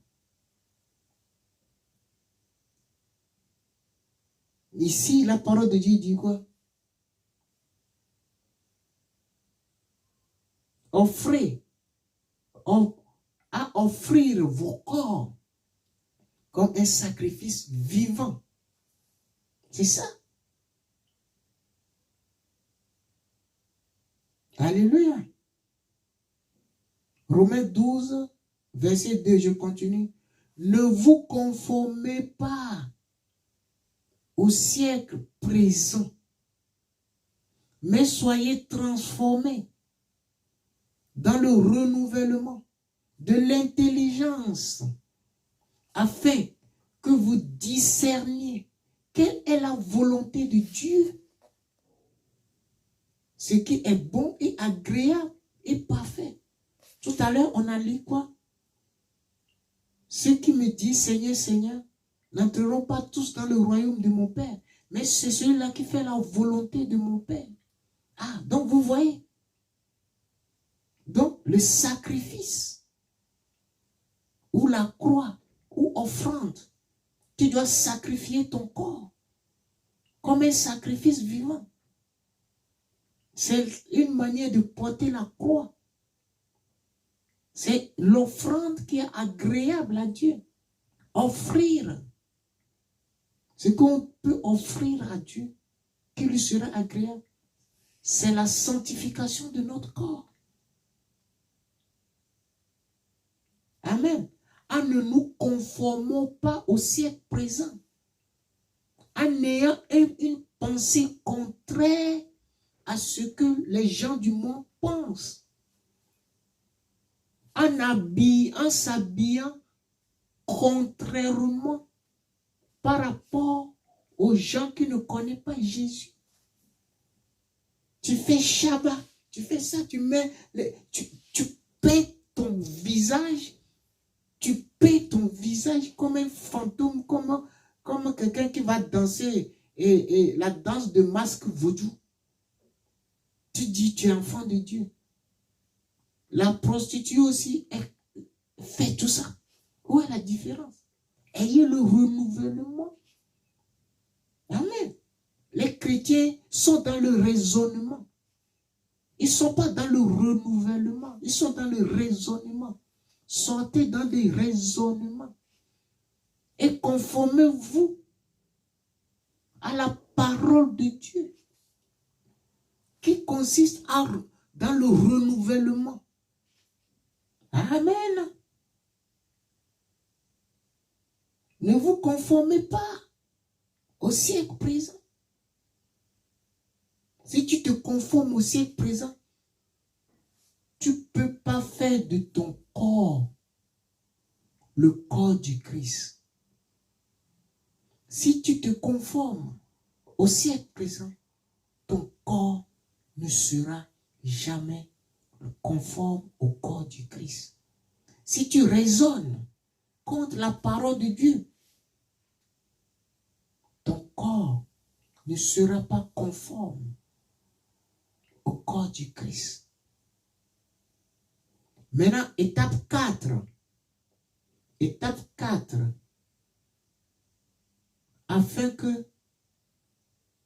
Ici, la parole de Dieu dit quoi? Offrez, à offrir vos corps comme un sacrifice vivant. C'est ça. Alléluia. Romains 12, verset 2, je continue. Ne vous conformez pas au siècle présent, mais soyez transformés dans le renouvellement de l'intelligence, afin que vous discerniez quelle est la volonté de Dieu, ce qui est bon et agréable et parfait. Tout à l'heure, on a lu quoi? Ceux qui me disent Seigneur, Seigneur, n'entreront pas tous dans le royaume de mon Père, mais c'est celui-là qui fait la volonté de mon Père. Ah, donc vous voyez. Donc, le sacrifice, ou la croix, ou offrande, tu dois sacrifier ton corps comme un sacrifice vivant. C'est une manière de porter la croix. C'est l'offrande qui est agréable à Dieu. Offrir. Ce qu'on peut offrir à Dieu, qui lui sera agréable, c'est la sanctification de notre corps. Amen. En ne nous conformons pas au siècle présent. En ayant une pensée contraire à ce que les gens du monde pensent. En s'habillant contrairement par rapport aux gens qui ne connaissent pas Jésus. Tu fais Shabbat, tu fais ça, tu peies ton visage, comme un fantôme, comme quelqu'un qui va danser et la danse de masque vaudou. Tu dis, tu es enfant de Dieu. La prostituée aussi fait tout ça. Où est la différence? Ayez le renouvellement. Amen. Les chrétiens sont dans le raisonnement. Ils ne sont pas dans le renouvellement. Ils sont dans le raisonnement. Sortez dans des raisonnements. Et conformez-vous à la parole de Dieu qui consiste dans le renouvellement. Amen. Ne vous conformez pas au siècle présent. Si tu te conformes au siècle présent, tu ne peux pas faire de ton corps le corps du Christ. Si tu te conformes au siècle présent, ton corps ne sera jamais conforme au corps du Christ. Si tu raisonnes contre la parole de Dieu, ton corps ne sera pas conforme au corps du Christ. Maintenant, étape 4. Étape 4. Afin que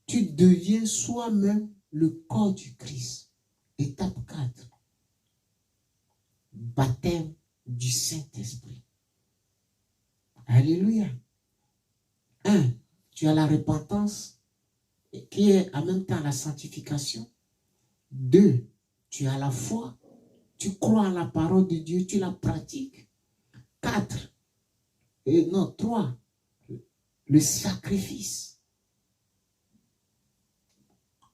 tu deviens soi-même le corps du Christ. Étape 4. Baptême du Saint-Esprit. Alléluia. 1. Tu as la repentance qui est en même temps la sanctification. 2. Tu as la foi. Tu crois en la parole de Dieu, tu la pratiques. 4. 3. Le sacrifice.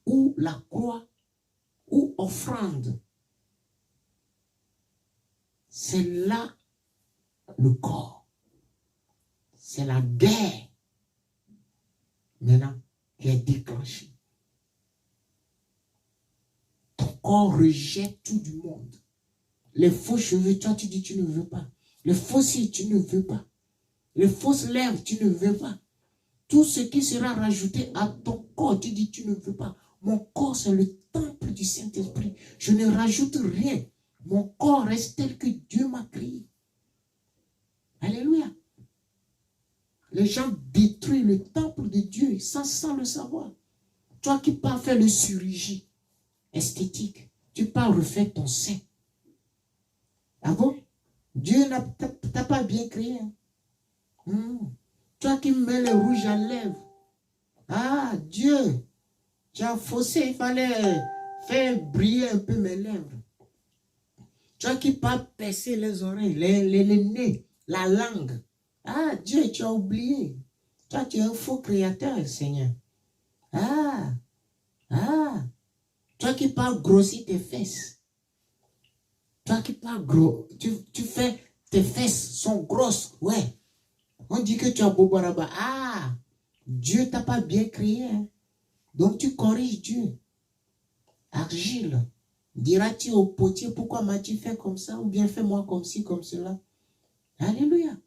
Ou la croix, ou offrande. C'est là le corps. C'est la guerre maintenant qui est déclenchée. Ton corps rejette tout du monde. Les faux cheveux, toi tu dis tu ne veux pas. Les faux cils, tu ne veux pas. Les fausses lèvres, tu ne veux pas. Tout ce qui sera rajouté à ton corps, tu dis tu ne veux pas. Mon corps, c'est le temple du Saint-Esprit. Je ne rajoute rien. Mon corps reste tel que Dieu m'a créé. Alléluia. Les gens détruisent le temple de Dieu sans le savoir. Toi qui pars faire le chirurgie esthétique, tu pars refaire ton sein. Ah bon? Dieu n'a pas bien créé. Toi qui mets le rouge à lèvres. Ah, Dieu, tu as faussé, il fallait faire briller un peu mes lèvres. Toi qui pars percer les oreilles, les nez, la langue. Ah, Dieu, tu as oublié. Toi, tu es un faux créateur, Seigneur. Ah. Toi qui pars grossir tes fesses. Toi qui pars gros, tu fais, tes fesses sont grosses, ouais. On dit que tu as beau baraba. Ah, Dieu t'a pas bien créé. Hein? Donc tu corriges Dieu. Argile. Diras-tu au potier, pourquoi m'as-tu fait comme ça? Ou bien fais-moi comme ci, comme cela. Alléluia.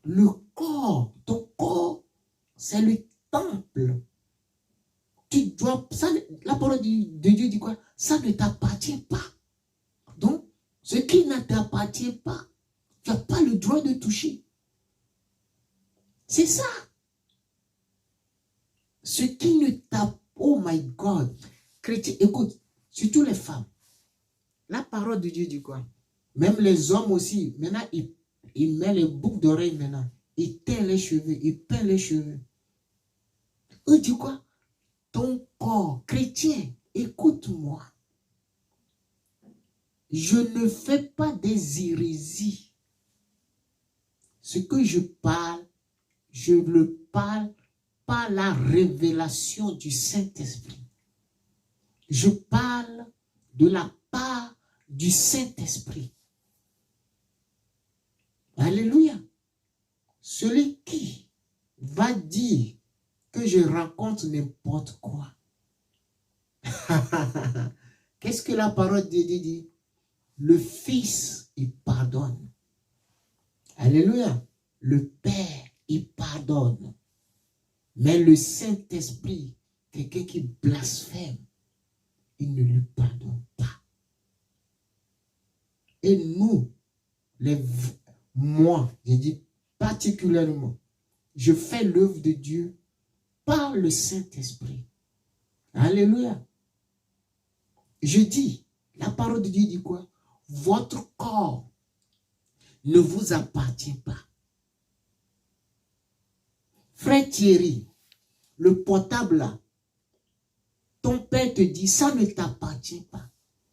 Le corps, ton corps, c'est le temple. Tu dois, ça, la parole de Dieu dit quoi? Ça ne t'appartient pas. Donc, ce qui ne t'appartient pas, tu n'as pas le droit de toucher. C'est ça. Ce qui ne t'appartient, oh my God. Chrétien, écoute, surtout les femmes. La parole de Dieu dit quoi? Même les hommes aussi, maintenant, ils mettent les boucles d'oreilles maintenant. Ils teint les cheveux, ils peignent les cheveux. Eux dit quoi? Ton corps, chrétien, écoute-moi. Je ne fais pas des hérésies. Ce que je parle, je le parle par la révélation du Saint-Esprit. Je parle de la part du Saint-Esprit. Alléluia. Celui qui va dire que je raconte n'importe quoi. Qu'est-ce que la parole de Dieu dit? Le Fils, il pardonne. Alléluia. Le Père, il pardonne. Mais le Saint-Esprit, quelqu'un qui blasphème, il ne lui pardonne pas. Et nous, moi, j'ai dit particulièrement, je fais l'œuvre de Dieu par le Saint-Esprit. Alléluia. Je dis, la parole de Dieu dit quoi? Votre corps ne vous appartient pas. Frère Thierry, le portable là, ton père te dit, ça ne t'appartient pas.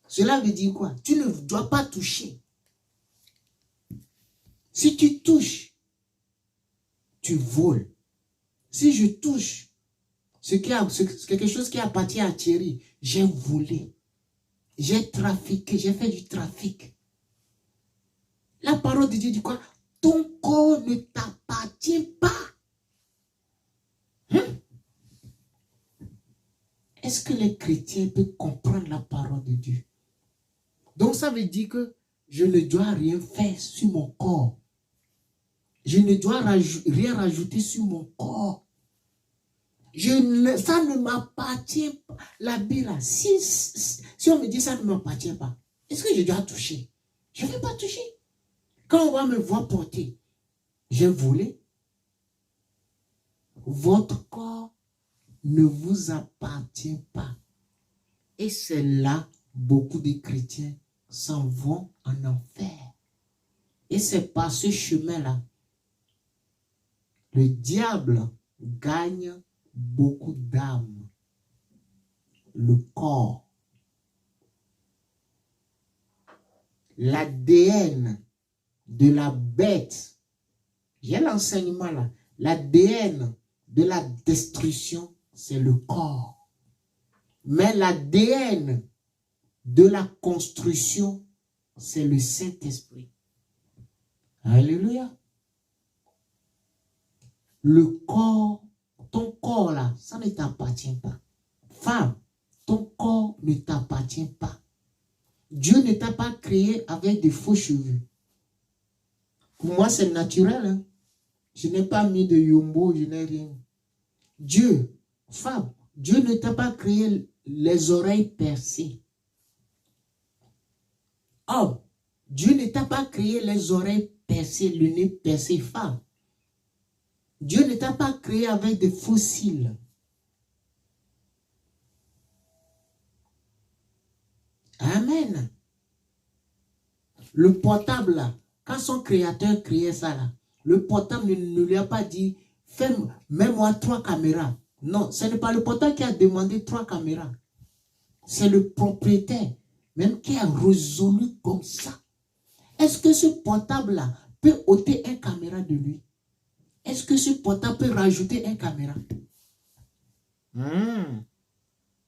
Cela veut dire quoi? Tu ne dois pas toucher. Si tu touches, tu voles. Si je touche quelque chose qui appartient à Thierry, j'ai volé. J'ai trafiqué, j'ai fait du trafic. La parole de Dieu dit quoi? Ton corps ne t'appartient pas. Est-ce que les chrétiens peuvent comprendre la parole de Dieu? Donc ça veut dire que je ne dois rien faire sur mon corps. Je ne dois rien rajouter sur mon corps. Ça ne m'appartient pas. La Bible, si on me dit ça ne m'appartient pas, est-ce que je dois toucher? Je ne vais pas toucher. Quand on va me voir porter, j'ai volé. Votre corps ne vous appartient pas. Et c'est là, beaucoup de chrétiens s'en vont en enfer. Et c'est par ce chemin-là, le diable gagne beaucoup d'âmes. Le corps. L'ADN de la bête. J'ai l'enseignement là. L'ADN de la destruction, c'est le corps. Mais l'ADN de la construction, c'est le Saint-Esprit. Alléluia. Le corps, ton corps là, ça ne t'appartient pas. Femme, ton corps ne t'appartient pas. Dieu ne t'a pas créé avec de faux cheveux. Pour moi, c'est naturel. Hein? Je n'ai pas mis de yombo, je n'ai rien. Dieu, femme, Dieu ne t'a pas créé les oreilles percées. Homme, Dieu ne t'a pas créé les oreilles percées, le nez percé, femme. Dieu ne t'a pas créé avec des fossiles. Amen. Le portable là, quand son créateur créait ça là, le portable ne lui a pas dit, mets-moi 3 caméras. Non, ce n'est pas le portable qui a demandé 3 caméras. C'est le propriétaire même qui a résolu comme ça. Est-ce que ce portable là peut ôter une caméra de lui? Est-ce que ce portable peut rajouter une caméra?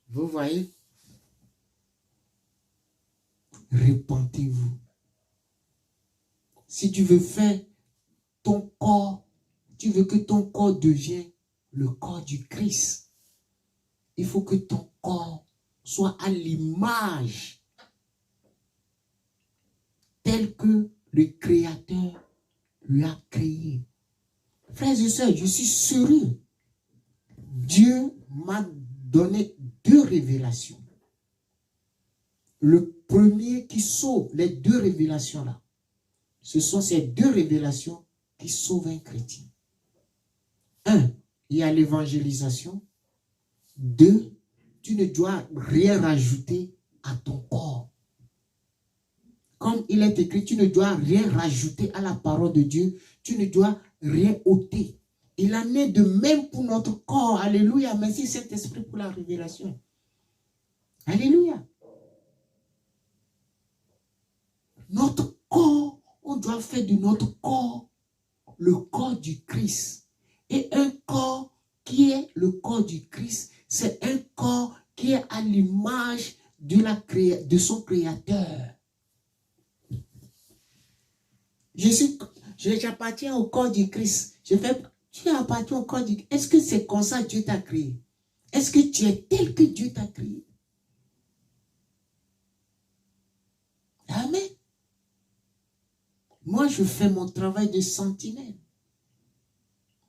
Vous voyez? Repentez-vous. Si tu veux faire ton corps, tu veux que ton corps devienne le corps du Christ, il faut que ton corps soit à l'image telle que le Créateur lui a créé. Frères et sœurs, je suis sérieux. Dieu m'a donné 2 révélations. Le premier qui sauve, les 2 révélations là, ce sont ces 2 révélations qui sauvent un chrétien. 1, il y a l'évangélisation. 2, tu ne dois rien rajouter à ton corps. Comme il est écrit, tu ne dois rien rajouter à la parole de Dieu. Tu ne dois rien ôter. Il en est de même pour notre corps. Alléluia. Merci Saint-Esprit pour la révélation. Alléluia. Notre corps, on doit faire de notre corps le corps du Christ. Et un corps qui est le corps du Christ, c'est un corps qui est à l'image de son Créateur. J'appartiens au corps du Christ. Tu appartiens au corps du Christ. Est-ce que c'est comme ça que Dieu t'a créé? Est-ce que tu es tel que Dieu t'a créé? Amen. Moi, je fais mon travail de sentinelle.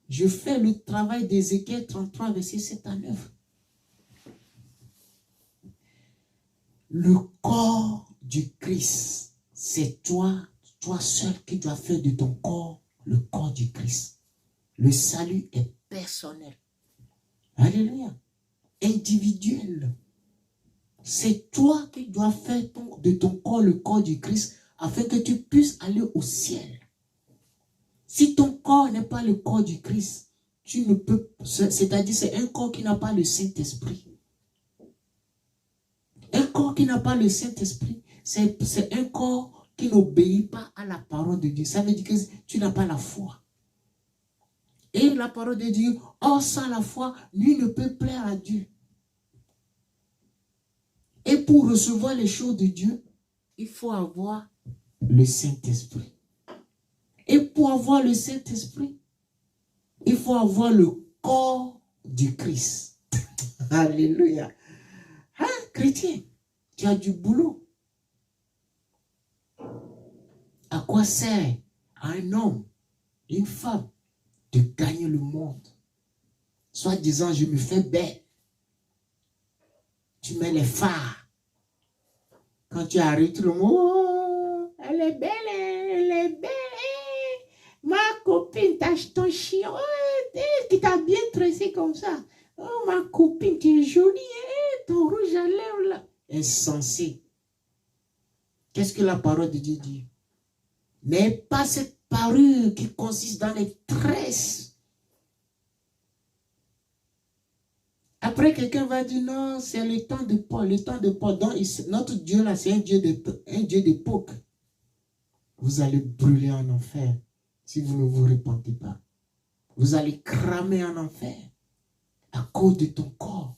Je fais le travail d'Ézéchiel 33, verset 7 à 9. Le corps du Christ, c'est toi seul qui dois faire de ton corps le corps du Christ. Le salut est personnel. Alléluia. Individuel. C'est toi qui dois faire de ton corps le corps du Christ afin que tu puisses aller au ciel. Si ton corps n'est pas le corps du Christ, tu ne peux, c'est-à-dire c'est un corps qui n'a pas le Saint-Esprit. Un corps qui n'a pas le Saint-Esprit, c'est un corps qui n'obéit pas à la parole de Dieu. Ça veut dire que tu n'as pas la foi. Et la parole de Dieu, or sans la foi, nul ne peut plaire à Dieu. Et pour recevoir les choses de Dieu, il faut avoir le Saint-Esprit. Et pour avoir le Saint-Esprit, il faut avoir le corps du Christ. Alléluia. Hein, chrétien, tu as du boulot. À quoi sert à un homme, une femme, de gagner le monde? Soit disant, je me fais belle. Tu mets les phares. Quand tu arrives, tout le monde, oh, elle est belle, elle est belle. Ma copine, ton chien, oh, qui t'a bien tressé comme ça. Oh, ma copine, tu es jolie, ton rouge à lèvres là. Insensé. Qu'est-ce que la parole de Dieu dit? Mais pas cette parure qui consiste dans les tresses. Après, quelqu'un va dire, non, c'est le temps de Paul, le temps de Paul. Donc, notre Dieu là, c'est un Dieu d'époque. Vous allez brûler en enfer si vous ne vous repentez pas. Vous allez cramer en enfer à cause de ton corps.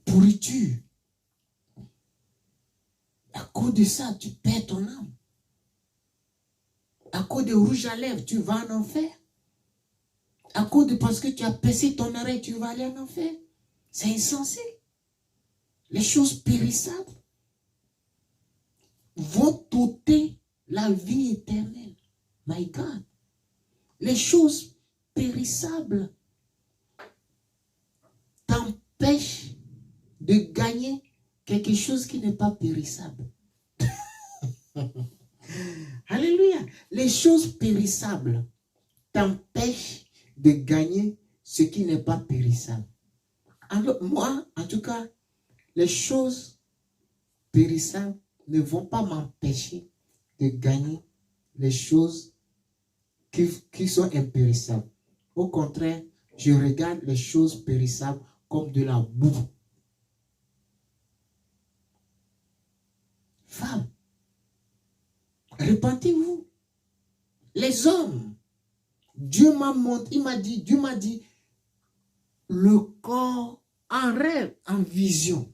Pourriture. À cause de ça, tu perds ton âme. À cause de rouge à lèvres, tu vas en enfer. À cause de parce que tu as percé ton oreille, tu vas aller en enfer. C'est insensé. Les choses périssables vont t'ôter la vie éternelle. My God. Les choses périssables t'empêchent de gagner quelque chose qui n'est pas périssable. Alléluia. Les choses périssables t'empêchent de gagner ce qui n'est pas périssable. Alors, moi, en tout cas, les choses périssables ne vont pas m'empêcher de gagner les choses qui sont impérissables. Au contraire, je regarde les choses périssables comme de la boue. Femmes, repentez-vous. Les hommes, Dieu m'a montré, Dieu m'a dit, le corps en rêve, en vision.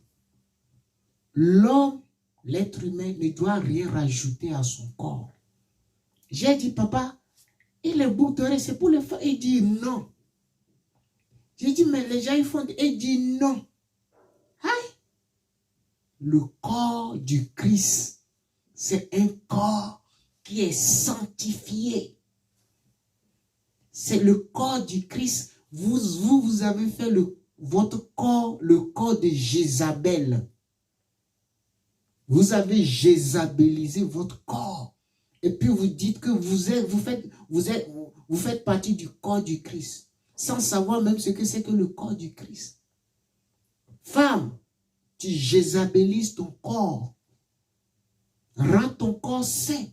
L'homme, l'être humain, ne doit rien rajouter à son corps. J'ai dit, papa, et les boucles d'oreilles, c'est pour les femmes. Il dit non. J'ai dit, mais les gens, ils font. Il dit non. Aïe. Le corps du Christ, c'est un corps qui est sanctifié. C'est le corps du Christ. Vous avez fait votre corps, le corps de Jézabel. Vous avez jézabelisé votre corps. Et puis vous dites que vous faites partie du corps du Christ. Sans savoir même ce que c'est que le corps du Christ. Femme, tu jézabelises ton corps. Rends ton corps saint.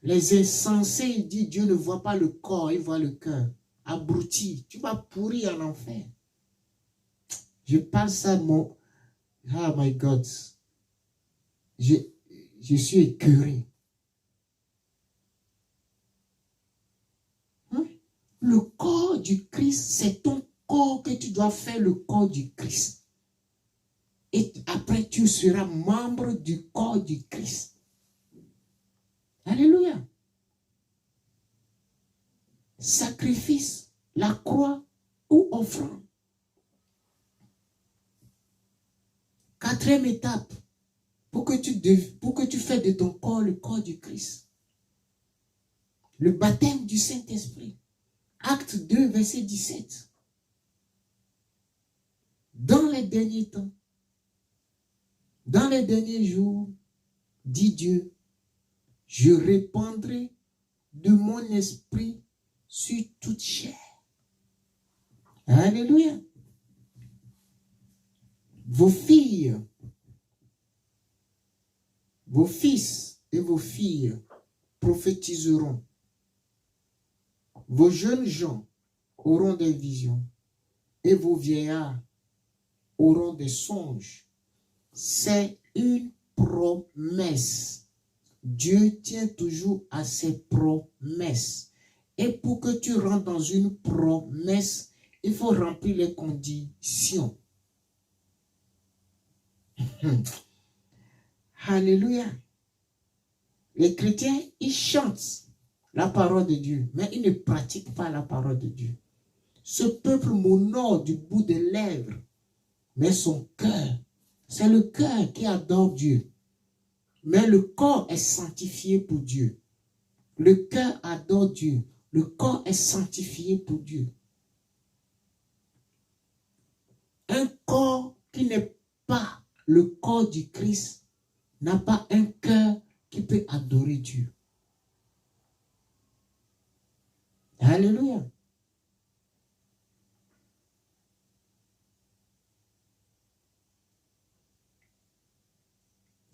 Les insensés, ils disent, Dieu ne voit pas le corps, il voit le cœur. Abruti, tu vas pourrir en enfer. Je parle ça, oh my God. Je suis écœuré. Le corps du Christ, c'est ton corps que tu dois faire le corps du Christ. Et après, tu seras membre du corps du Christ. Alléluia. Sacrifice, la croix ou offrande. Quatrième étape, pour que tu fasses de ton corps le corps du Christ. Le baptême du Saint-Esprit. Acte 2, verset 17. Dans les derniers temps, dans les derniers jours, dit Dieu, Je répandrai de mon esprit sur toute chair. Alléluia. Vos filles, vos fils et vos filles prophétiseront. Vos jeunes gens auront des visions et vos vieillards auront des songes. C'est une promesse. Dieu tient toujours à ses promesses. Et pour que tu rentres dans une promesse, il faut remplir les conditions. Alléluia. Les chrétiens, ils chantent la parole de Dieu, mais ils ne pratiquent pas la parole de Dieu. Ce peuple m'honore du bout des lèvres, mais son cœur, c'est le cœur qui adore Dieu. Mais le corps est sanctifié pour Dieu. Le cœur adore Dieu. Le corps est sanctifié pour Dieu. Un corps qui n'est pas le corps du Christ n'a pas un cœur qui peut adorer Dieu. Alléluia.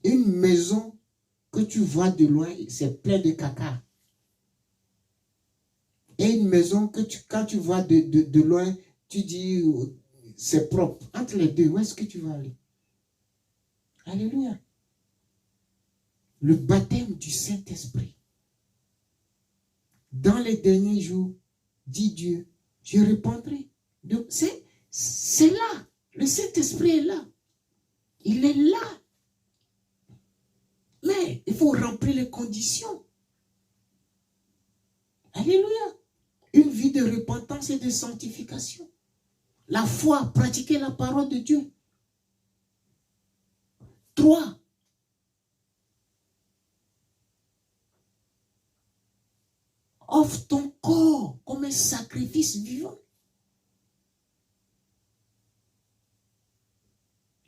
Une maison que tu vois de loin, c'est plein de caca. Et une maison que quand tu vois de loin, tu dis c'est propre. Entre les deux, où est-ce que tu vas aller? Alléluia. Le baptême du Saint-Esprit. Dans les derniers jours, dit Dieu, je répondrai. C'est là. Le Saint-Esprit est là. Il est là. Mais il faut remplir les conditions. Alléluia. Une vie de repentance et de sanctification. La foi, pratiquer la parole de Dieu. 3. Offre ton corps comme un sacrifice vivant.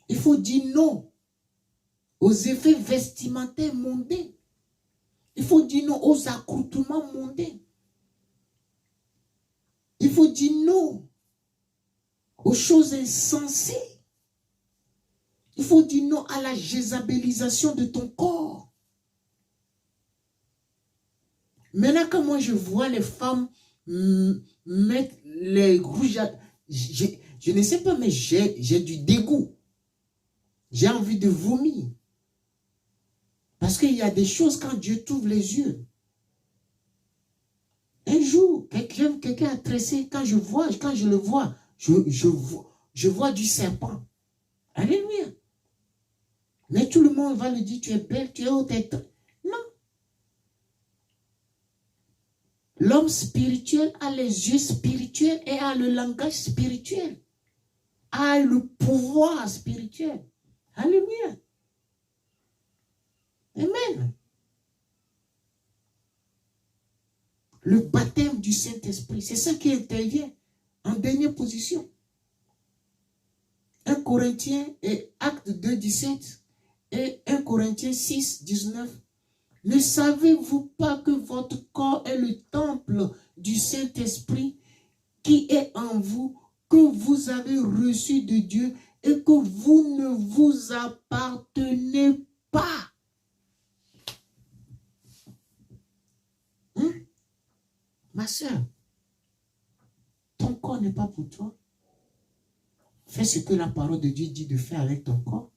Il faut dire non aux effets vestimentaires mondains. Il faut dire non aux accoutrements mondains. Il faut dire non aux choses insensées. Il faut dire non à la jézabélisation de ton corps. Maintenant, quand moi je vois les femmes mettre les rouges, je ne sais pas, mais j'ai du dégoût. J'ai envie de vomir. Parce qu'il y a des choses quand Dieu t'ouvre les yeux. Un jour, quelqu'un a tressé, quand je le vois, je vois du serpent. Alléluia. Mais tout le monde va lui dire, tu es belle, tu es haute. Non. L'homme spirituel a les yeux spirituels et a le langage spirituel. A le pouvoir spirituel. Alléluia. Amen. Le baptême du Saint-Esprit, c'est ça qui intervient en dernière position. 1 Corinthiens et Actes 2, 17 et 1 Corinthiens 6, 19. Ne savez-vous pas que votre corps est le temple du Saint-Esprit qui est en vous, que vous avez reçu de Dieu et que vous ne vous appartenez pas? Ma soeur, ton corps n'est pas pour toi. Fais ce que la parole de Dieu dit de faire avec ton corps.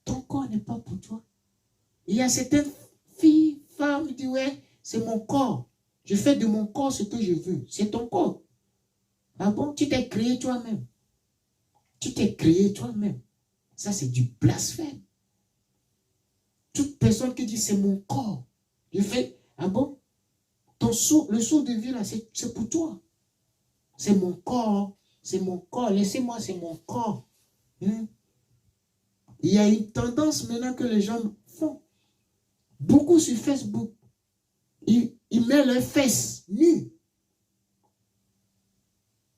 Ton corps n'est pas pour toi. Il y a certaines filles, femmes, qui disent, ouais, c'est mon corps. Je fais de mon corps ce que je veux. C'est ton corps. Ah bon? Tu t'es créé toi-même. Tu t'es créé toi-même. Ça, c'est du blasphème. Toute personne qui dit, c'est mon corps. Je fais, ah bon? Le saut de vie là, c'est pour toi. C'est mon corps. C'est mon corps. Laissez-moi, c'est mon corps. Il y a une tendance maintenant que les gens font. Beaucoup sur Facebook. Ils mettent leurs fesses nues.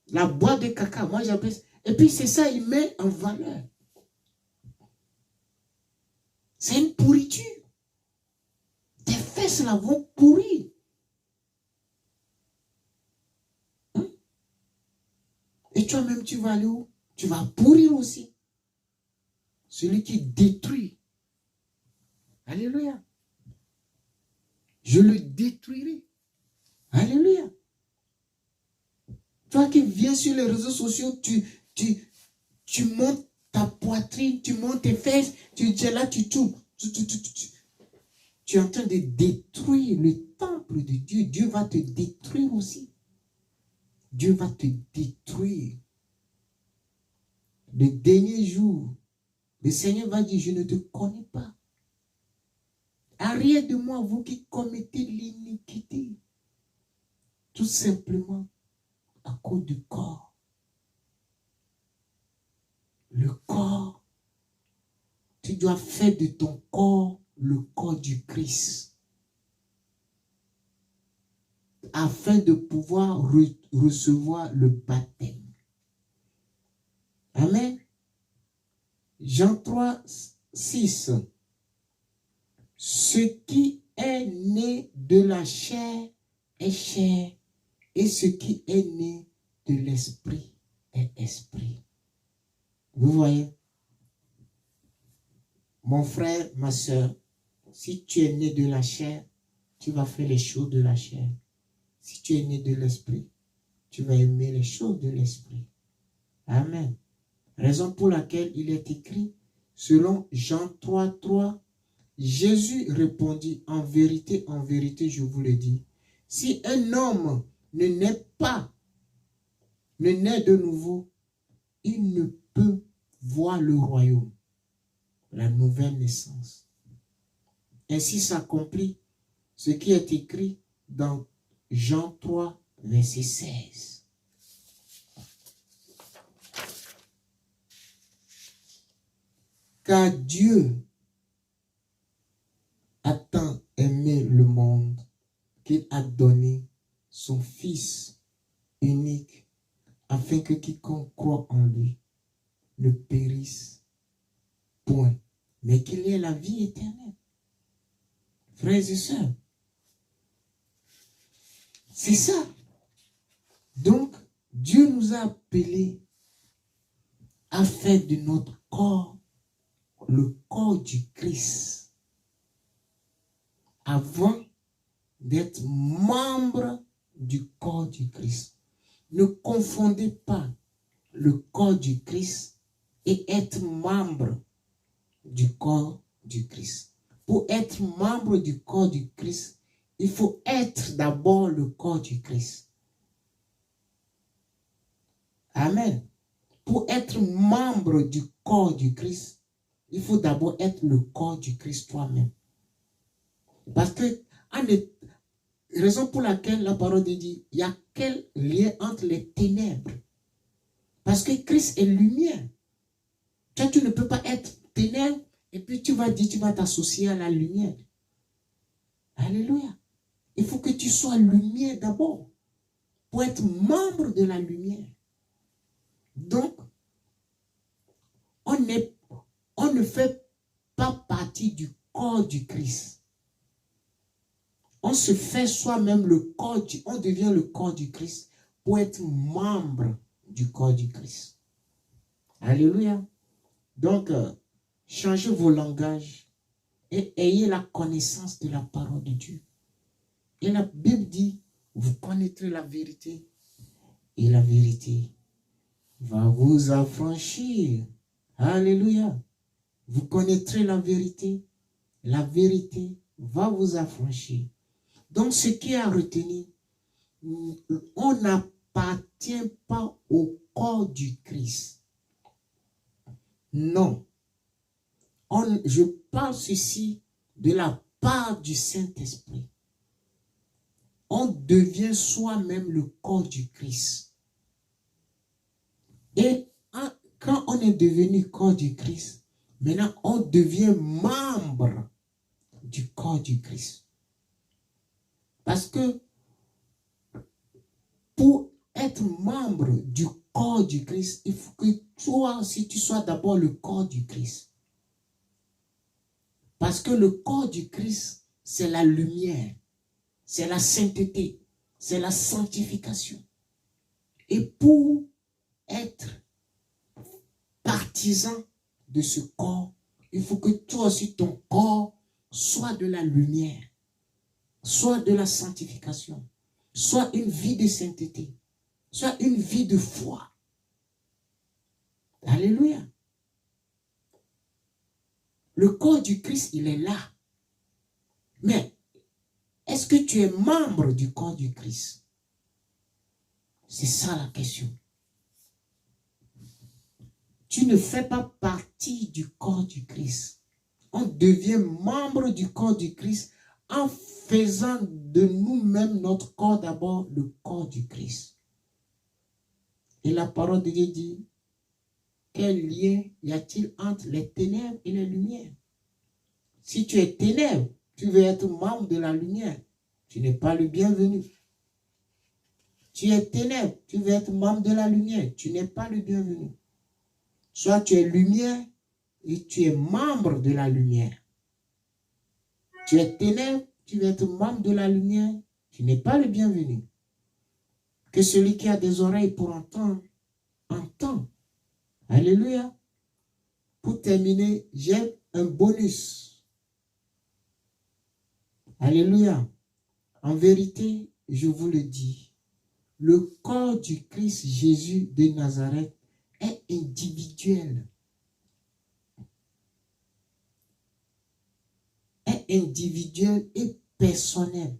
La boîte de caca, moi j'appelle. Et puis c'est ça, ils mettent en valeur. C'est une pourriture. fesses là vont pourrir. Hein? Et toi-même, tu vas aller où? Tu vas pourrir aussi. Celui qui détruit. Alléluia. Je le détruirai. Alléluia. Toi qui viens sur les réseaux sociaux, tu montes ta poitrine, tu montes tes fesses, tu es là, tu tournes. Tu es en train de détruire le temple de Dieu. Dieu va te détruire aussi. Dieu va te détruire. Le dernier jour, le Seigneur va dire, je ne te connais pas. Arrière de moi, vous qui commettez l'iniquité. Tout simplement à cause du corps. Le corps, tu dois faire de ton corps le corps du Christ. Afin de pouvoir recevoir le baptême. Amen. Jean 3, 6. Ce qui est né de la chair est chair, et ce qui est né de l'esprit est esprit. Vous voyez? Mon frère, ma soeur, si tu es né de la chair, tu vas faire les choses de la chair. Si tu es né de l'esprit, tu vas aimer les choses de l'esprit. Amen. Raison pour laquelle il est écrit, selon Jean 3, 3, Jésus répondit, en vérité, je vous le dis, si un homme ne naît de nouveau, il ne peut voir le royaume, la nouvelle naissance. Ainsi s'accomplit ce qui est écrit dans Jean 3, verset 16. Car Dieu a tant aimé le monde qu'il a donné son Fils unique afin que quiconque croit en lui ne périsse point, mais qu'il ait la vie éternelle. Frères et sœurs, c'est ça. Donc, Dieu nous a appelés à faire de notre corps le corps du Christ avant d'être membre du corps du Christ. Ne confondez pas le corps du Christ et être membre du corps du Christ. Pour être membre du corps du Christ, il faut être d'abord le corps du Christ. Amen. Pour être membre du corps du Christ, il faut d'abord être le corps du Christ toi-même. Parce que, raison pour laquelle la parole dit, il y a quel lien entre les ténèbres? Parce que Christ est lumière. Toi, tu ne peux pas être ténèbres et puis tu vas t'associer à la lumière. Alléluia. Il faut que tu sois lumière d'abord pour être membre de la lumière. Donc, on ne fait pas partie du corps du Christ. On se fait soi-même on devient le corps du Christ pour être membre du corps du Christ. Alléluia. Donc, changez vos langages et ayez la connaissance de la parole de Dieu. Et la Bible dit, vous connaîtrez la vérité et la vérité va vous affranchir. Alléluia. Vous connaîtrez la vérité va vous affranchir. Donc, ce qui est à retenir, on n'appartient pas au corps du Christ. Non. Je parle ceci de la part du Saint-Esprit. On devient soi-même le corps du Christ. Et quand on est devenu corps du Christ, maintenant on devient membre du corps du Christ. Parce que pour être membre du corps du Christ, il faut que toi aussi tu sois d'abord le corps du Christ. Parce que le corps du Christ c'est la lumière, c'est la sainteté, c'est la sanctification. Et pour être partisan de ce corps, il faut que toi aussi, ton corps soit de la lumière, soit de la sanctification, soit une vie de sainteté, soit une vie de foi. Alléluia. Le corps du Christ, il est là. Mais est-ce que tu es membre du corps du Christ? C'est ça la question. Tu ne fais pas partie du corps du Christ. On devient membre du corps du Christ en faisant de nous-mêmes notre corps d'abord le corps du Christ. Et la parole de Dieu dit, quel lien y a-t-il entre les ténèbres et les lumières? Si tu es ténèbres, tu veux être membre de la lumière, tu n'es pas le bienvenu. Tu es ténèbres, tu veux être membre de la lumière, tu n'es pas le bienvenu. Soit tu es lumière et tu es membre de la lumière. Tu es ténèbres, tu veux être membre de la lumière, tu n'es pas le bienvenu. Que celui qui a des oreilles pour entendre, entend. Alléluia. Pour terminer, j'ai un bonus. Alléluia. En vérité, je vous le dis, le corps du Christ Jésus de Nazareth est individuel. Est individuel et personnel.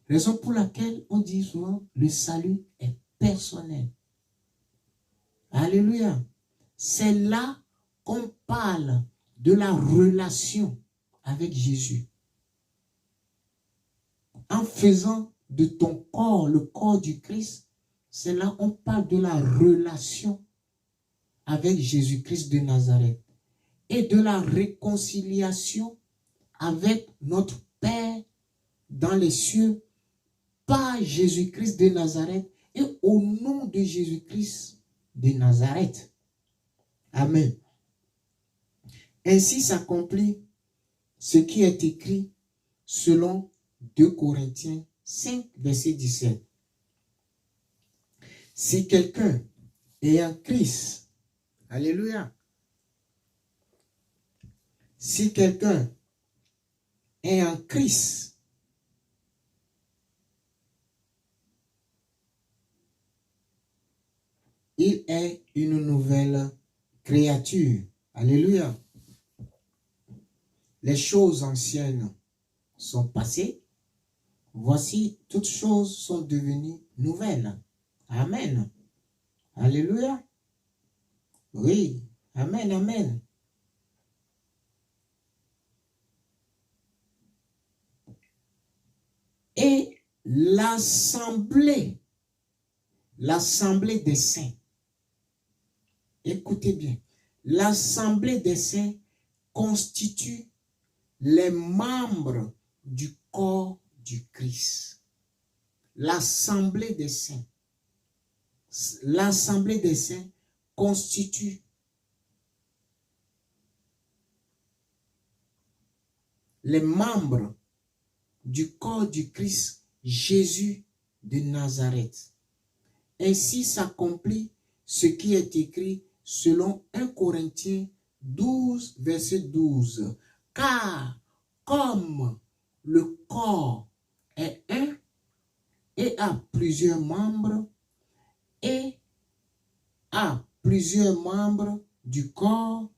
Raison pour laquelle on dit souvent le salut est personnel. Alléluia. C'est là qu'on parle de la relation avec Jésus. En faisant de ton corps le corps du Christ, c'est là qu'on parle de la relation avec Jésus-Christ de Nazareth et de la réconciliation avec notre Père dans les cieux par Jésus-Christ de Nazareth et au nom de Jésus-Christ de Nazareth. Amen. Ainsi s'accomplit ce qui est écrit selon 2 Corinthiens 5, verset 17. Si quelqu'un est en Christ, alléluia. Si quelqu'un est en Christ, il est une nouvelle créature. Alléluia. Les choses anciennes sont passées. Voici, toutes choses sont devenues nouvelles. Amen. Alléluia. Oui. Amen, amen. Et l'assemblée des saints, écoutez bien, l'assemblée des saints constitue les membres du corps du Christ. L'assemblée des saints constitue les membres du corps du Christ Jésus de Nazareth. Ainsi s'accomplit ce qui est écrit selon 1 Corinthiens 12, verset 12. Car comme le corps est un et a plusieurs membres, et a plusieurs membres du corps,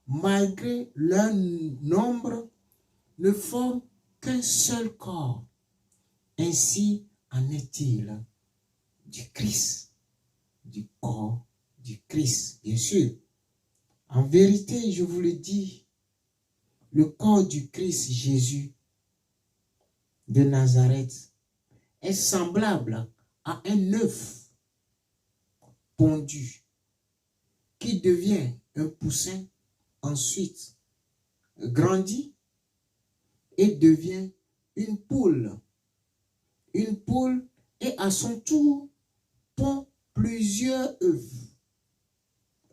malgré leur nombre, ne forment qu'un seul corps. Ainsi en est-il du Christ, du corps du Christ, bien sûr. En vérité, je vous le dis, le corps du Christ Jésus de Nazareth est semblable à un œuf pondu qui devient un poussin, ensuite grandit et devient une poule. Une poule et à son tour pond plusieurs œufs.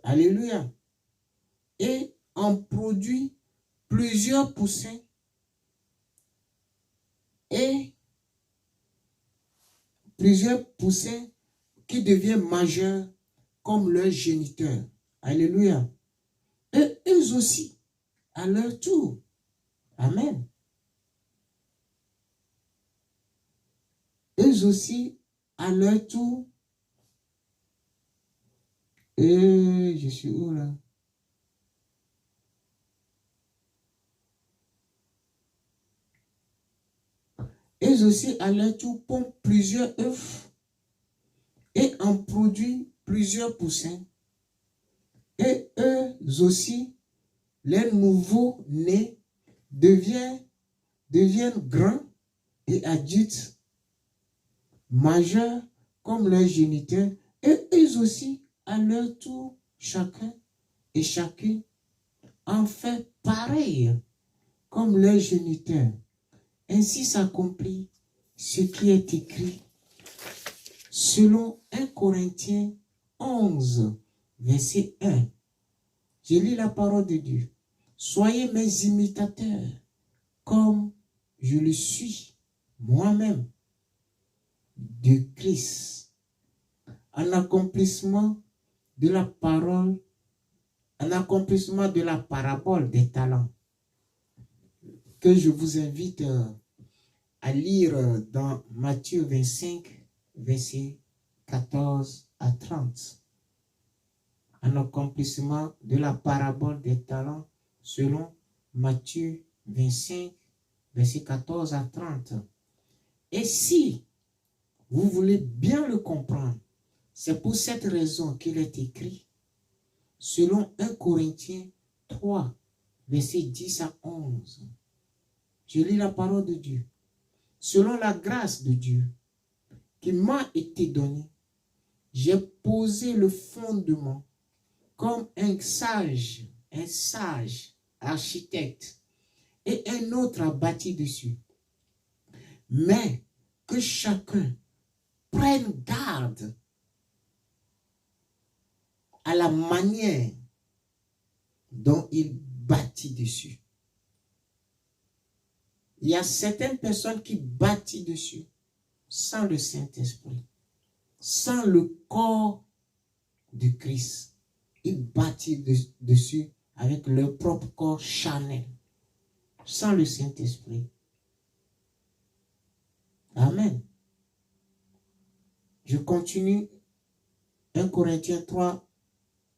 Alléluia. Et en produit plusieurs poussins et plusieurs poussins qui deviennent majeurs comme leurs géniteurs. Alléluia. Et eux aussi, à leur tour. Amen. Eux aussi, à leur tour. Et je suis où là? Eux aussi, à leur tour, pondent plusieurs œufs et en produisent plusieurs poussins. Et eux aussi, les nouveaux-nés deviennent grands et adultes, majeurs comme leurs géniteurs. Et eux aussi, à leur tour, chacun et chacune en fait pareil comme leurs géniteurs. Ainsi s'accomplit ce qui est écrit selon 1 Corinthiens 11, verset 1. Je lis la parole de Dieu. Soyez mes imitateurs, comme je le suis moi-même de Christ, en accomplissement de la parole, en accomplissement de la parabole des talents, que je vous invite à lire dans Matthieu 25, versets 14 à 30. En accomplissement de la parabole des talents selon Matthieu 25, versets 14 à 30. Et si vous voulez bien le comprendre, c'est pour cette raison qu'il est écrit, selon 1 Corinthiens 3, versets 10 à 11. Je lis la parole de Dieu. Selon la grâce de Dieu qui m'a été donnée, j'ai posé le fondement comme un sage architecte, et un autre a bâti dessus. Mais que chacun prenne garde à la manière dont il bâtit dessus. Il y a certaines personnes qui bâtissent dessus sans le Saint-Esprit, sans le corps de Christ. Ils bâtissent dessus avec leur propre corps charnel, sans le Saint-Esprit. Amen. Je continue. 1 Corinthiens 3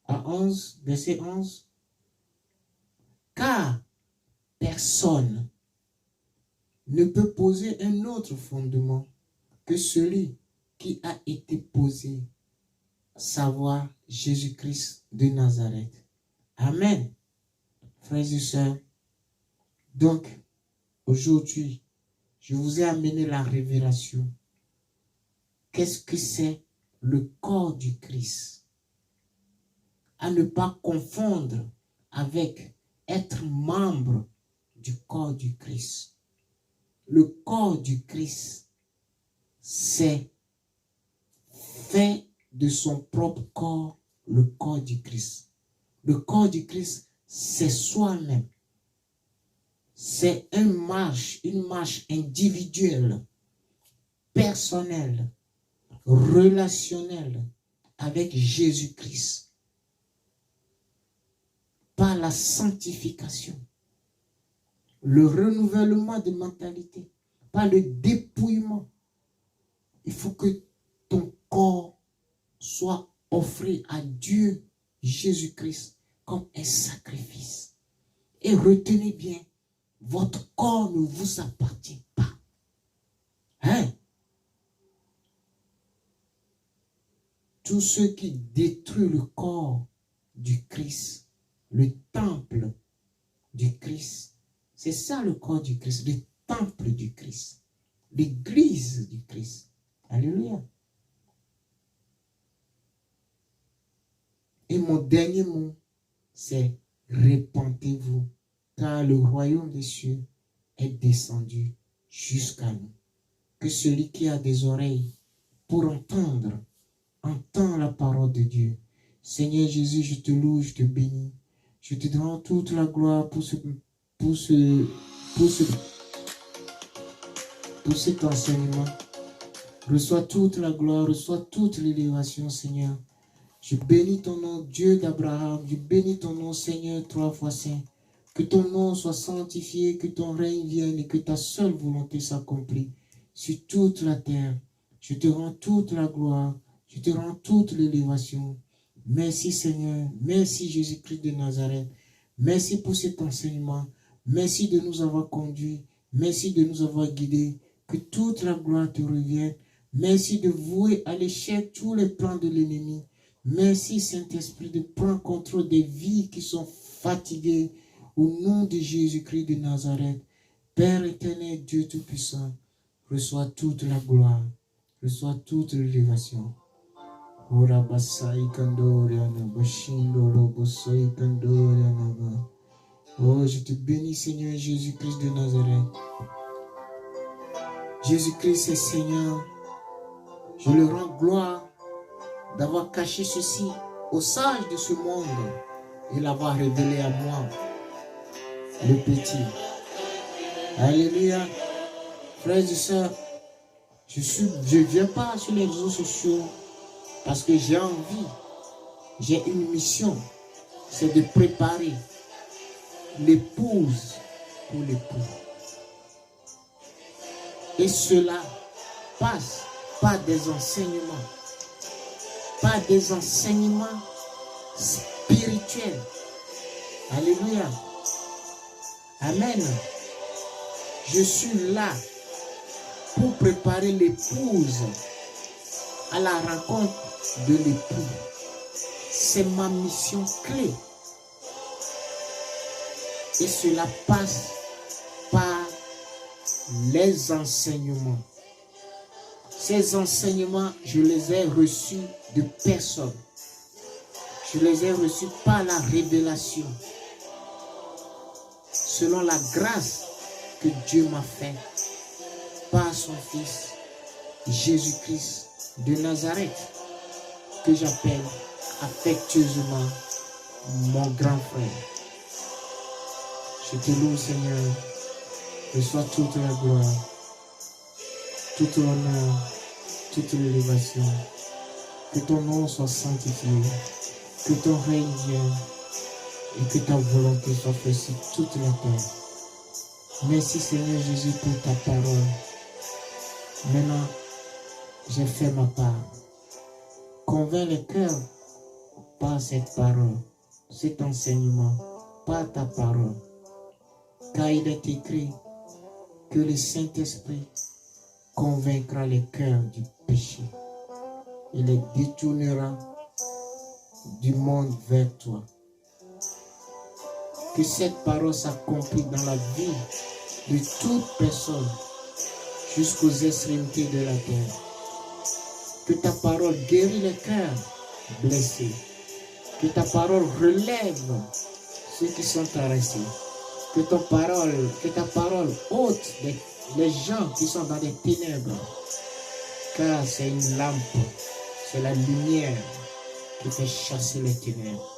à 11, verset 11. Car personne ne peut poser un autre fondement que celui qui a été posé, savoir Jésus-Christ de Nazareth. Amen. Frères et sœurs, donc aujourd'hui, je vous ai amené la révélation. Qu'est-ce que c'est le corps du Christ? À ne pas confondre avec être membre du corps du Christ. Le corps du Christ, c'est fait de son propre corps, le corps du Christ. Le corps du Christ, c'est soi-même. C'est une marche individuelle, personnelle, relationnelle avec Jésus-Christ. Par la sanctification, le renouvellement de mentalité, par le dépouillement. Il faut que ton corps soit offré à Dieu, Jésus-Christ, comme un sacrifice. Et retenez bien, votre corps ne vous appartient pas. Hein? Tous ceux qui détruisent le corps du Christ, le temple du Christ, c'est ça le corps du Christ, le temple du Christ, l'église du Christ. Alléluia. Et mon dernier mot, c'est répentez-vous, car le royaume des cieux est descendu jusqu'à nous. Que celui qui a des oreilles pour entendre, entend la parole de Dieu. Seigneur Jésus, je te loue, je te bénis. Je te rends toute la gloire pour ce pour cet enseignement. Reçois toute la gloire, reçois toute l'élévation, Seigneur. Je bénis ton nom, Dieu d'Abraham. Je bénis ton nom, Seigneur, 3 fois saint. Que ton nom soit sanctifié, que ton règne vienne et que ta seule volonté s'accomplisse sur toute la terre. Je te rends toute la gloire, je te rends toute l'élévation. Merci Seigneur, merci Jésus-Christ de Nazareth. Merci pour cet enseignement. Merci de nous avoir conduits. Merci de nous avoir guidés. Que toute la gloire te revienne. Merci de vouer à l'échec tous les plans de l'ennemi. Merci Saint-Esprit de prendre contrôle des vies qui sont fatiguées. Au nom de Jésus-Christ de Nazareth. Père éternel, Dieu Tout-Puissant, reçois toute la gloire. Reçois toute l'élévation. Oh, je te bénis, Seigneur Jésus-Christ de Nazareth. Jésus-Christ est Seigneur. Je le rends gloire d'avoir caché ceci aux sages de ce monde et l'avoir révélé à moi, le petit. Alléluia. Frères et sœurs, je ne viens pas sur les réseaux sociaux parce que j'ai envie, j'ai une mission, c'est de préparer l'épouse pour l'époux. Et cela passe par des enseignements, spirituels. Alléluia. Amen. Je suis là pour préparer l'épouse à la rencontre de l'époux. C'est ma mission clé. Et cela passe par les enseignements. Ces enseignements, je les ai reçus de personne. Je les ai reçus par la révélation. Selon la grâce que Dieu m'a faite par son Fils, Jésus-Christ de Nazareth, que j'appelle affectueusement mon grand frère. Je te loue, Seigneur. Reçois toute la gloire, tout l'honneur, toute l'élévation. Que ton nom soit sanctifié, que ton règne vienne et que ta volonté soit faite sur toute la terre. Merci Seigneur Jésus pour ta parole. Maintenant, j'ai fait ma part. Convainc les cœurs par cette parole, cet enseignement, par ta parole. Car il est écrit que le Saint-Esprit convaincra les cœurs du péché. Il les détournera du monde vers toi. Que cette parole s'accomplisse dans la vie de toute personne jusqu'aux extrémités de la terre. Que ta parole guérit les cœurs blessés. Que ta parole relève ceux qui sont caressés. Que ta parole ôte les gens qui sont dans des ténèbres. Car c'est une lampe, c'est la lumière qui fait chasser les ténèbres.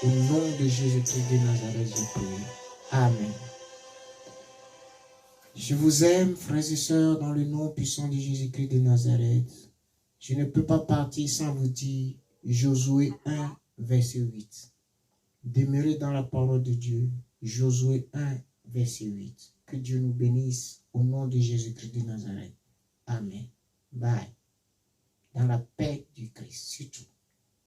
Au nom de Jésus-Christ de Nazareth, je prie. Amen. Je vous aime, frères et sœurs, dans le nom puissant de Jésus-Christ de Nazareth. Je ne peux pas partir sans vous dire Josué 1, verset 8. Demeurez dans la parole de Dieu. Josué 1, verset 8. Que Dieu nous bénisse au nom de Jésus-Christ de Nazareth. Amen. Bye. Dans la paix du Christ, surtout.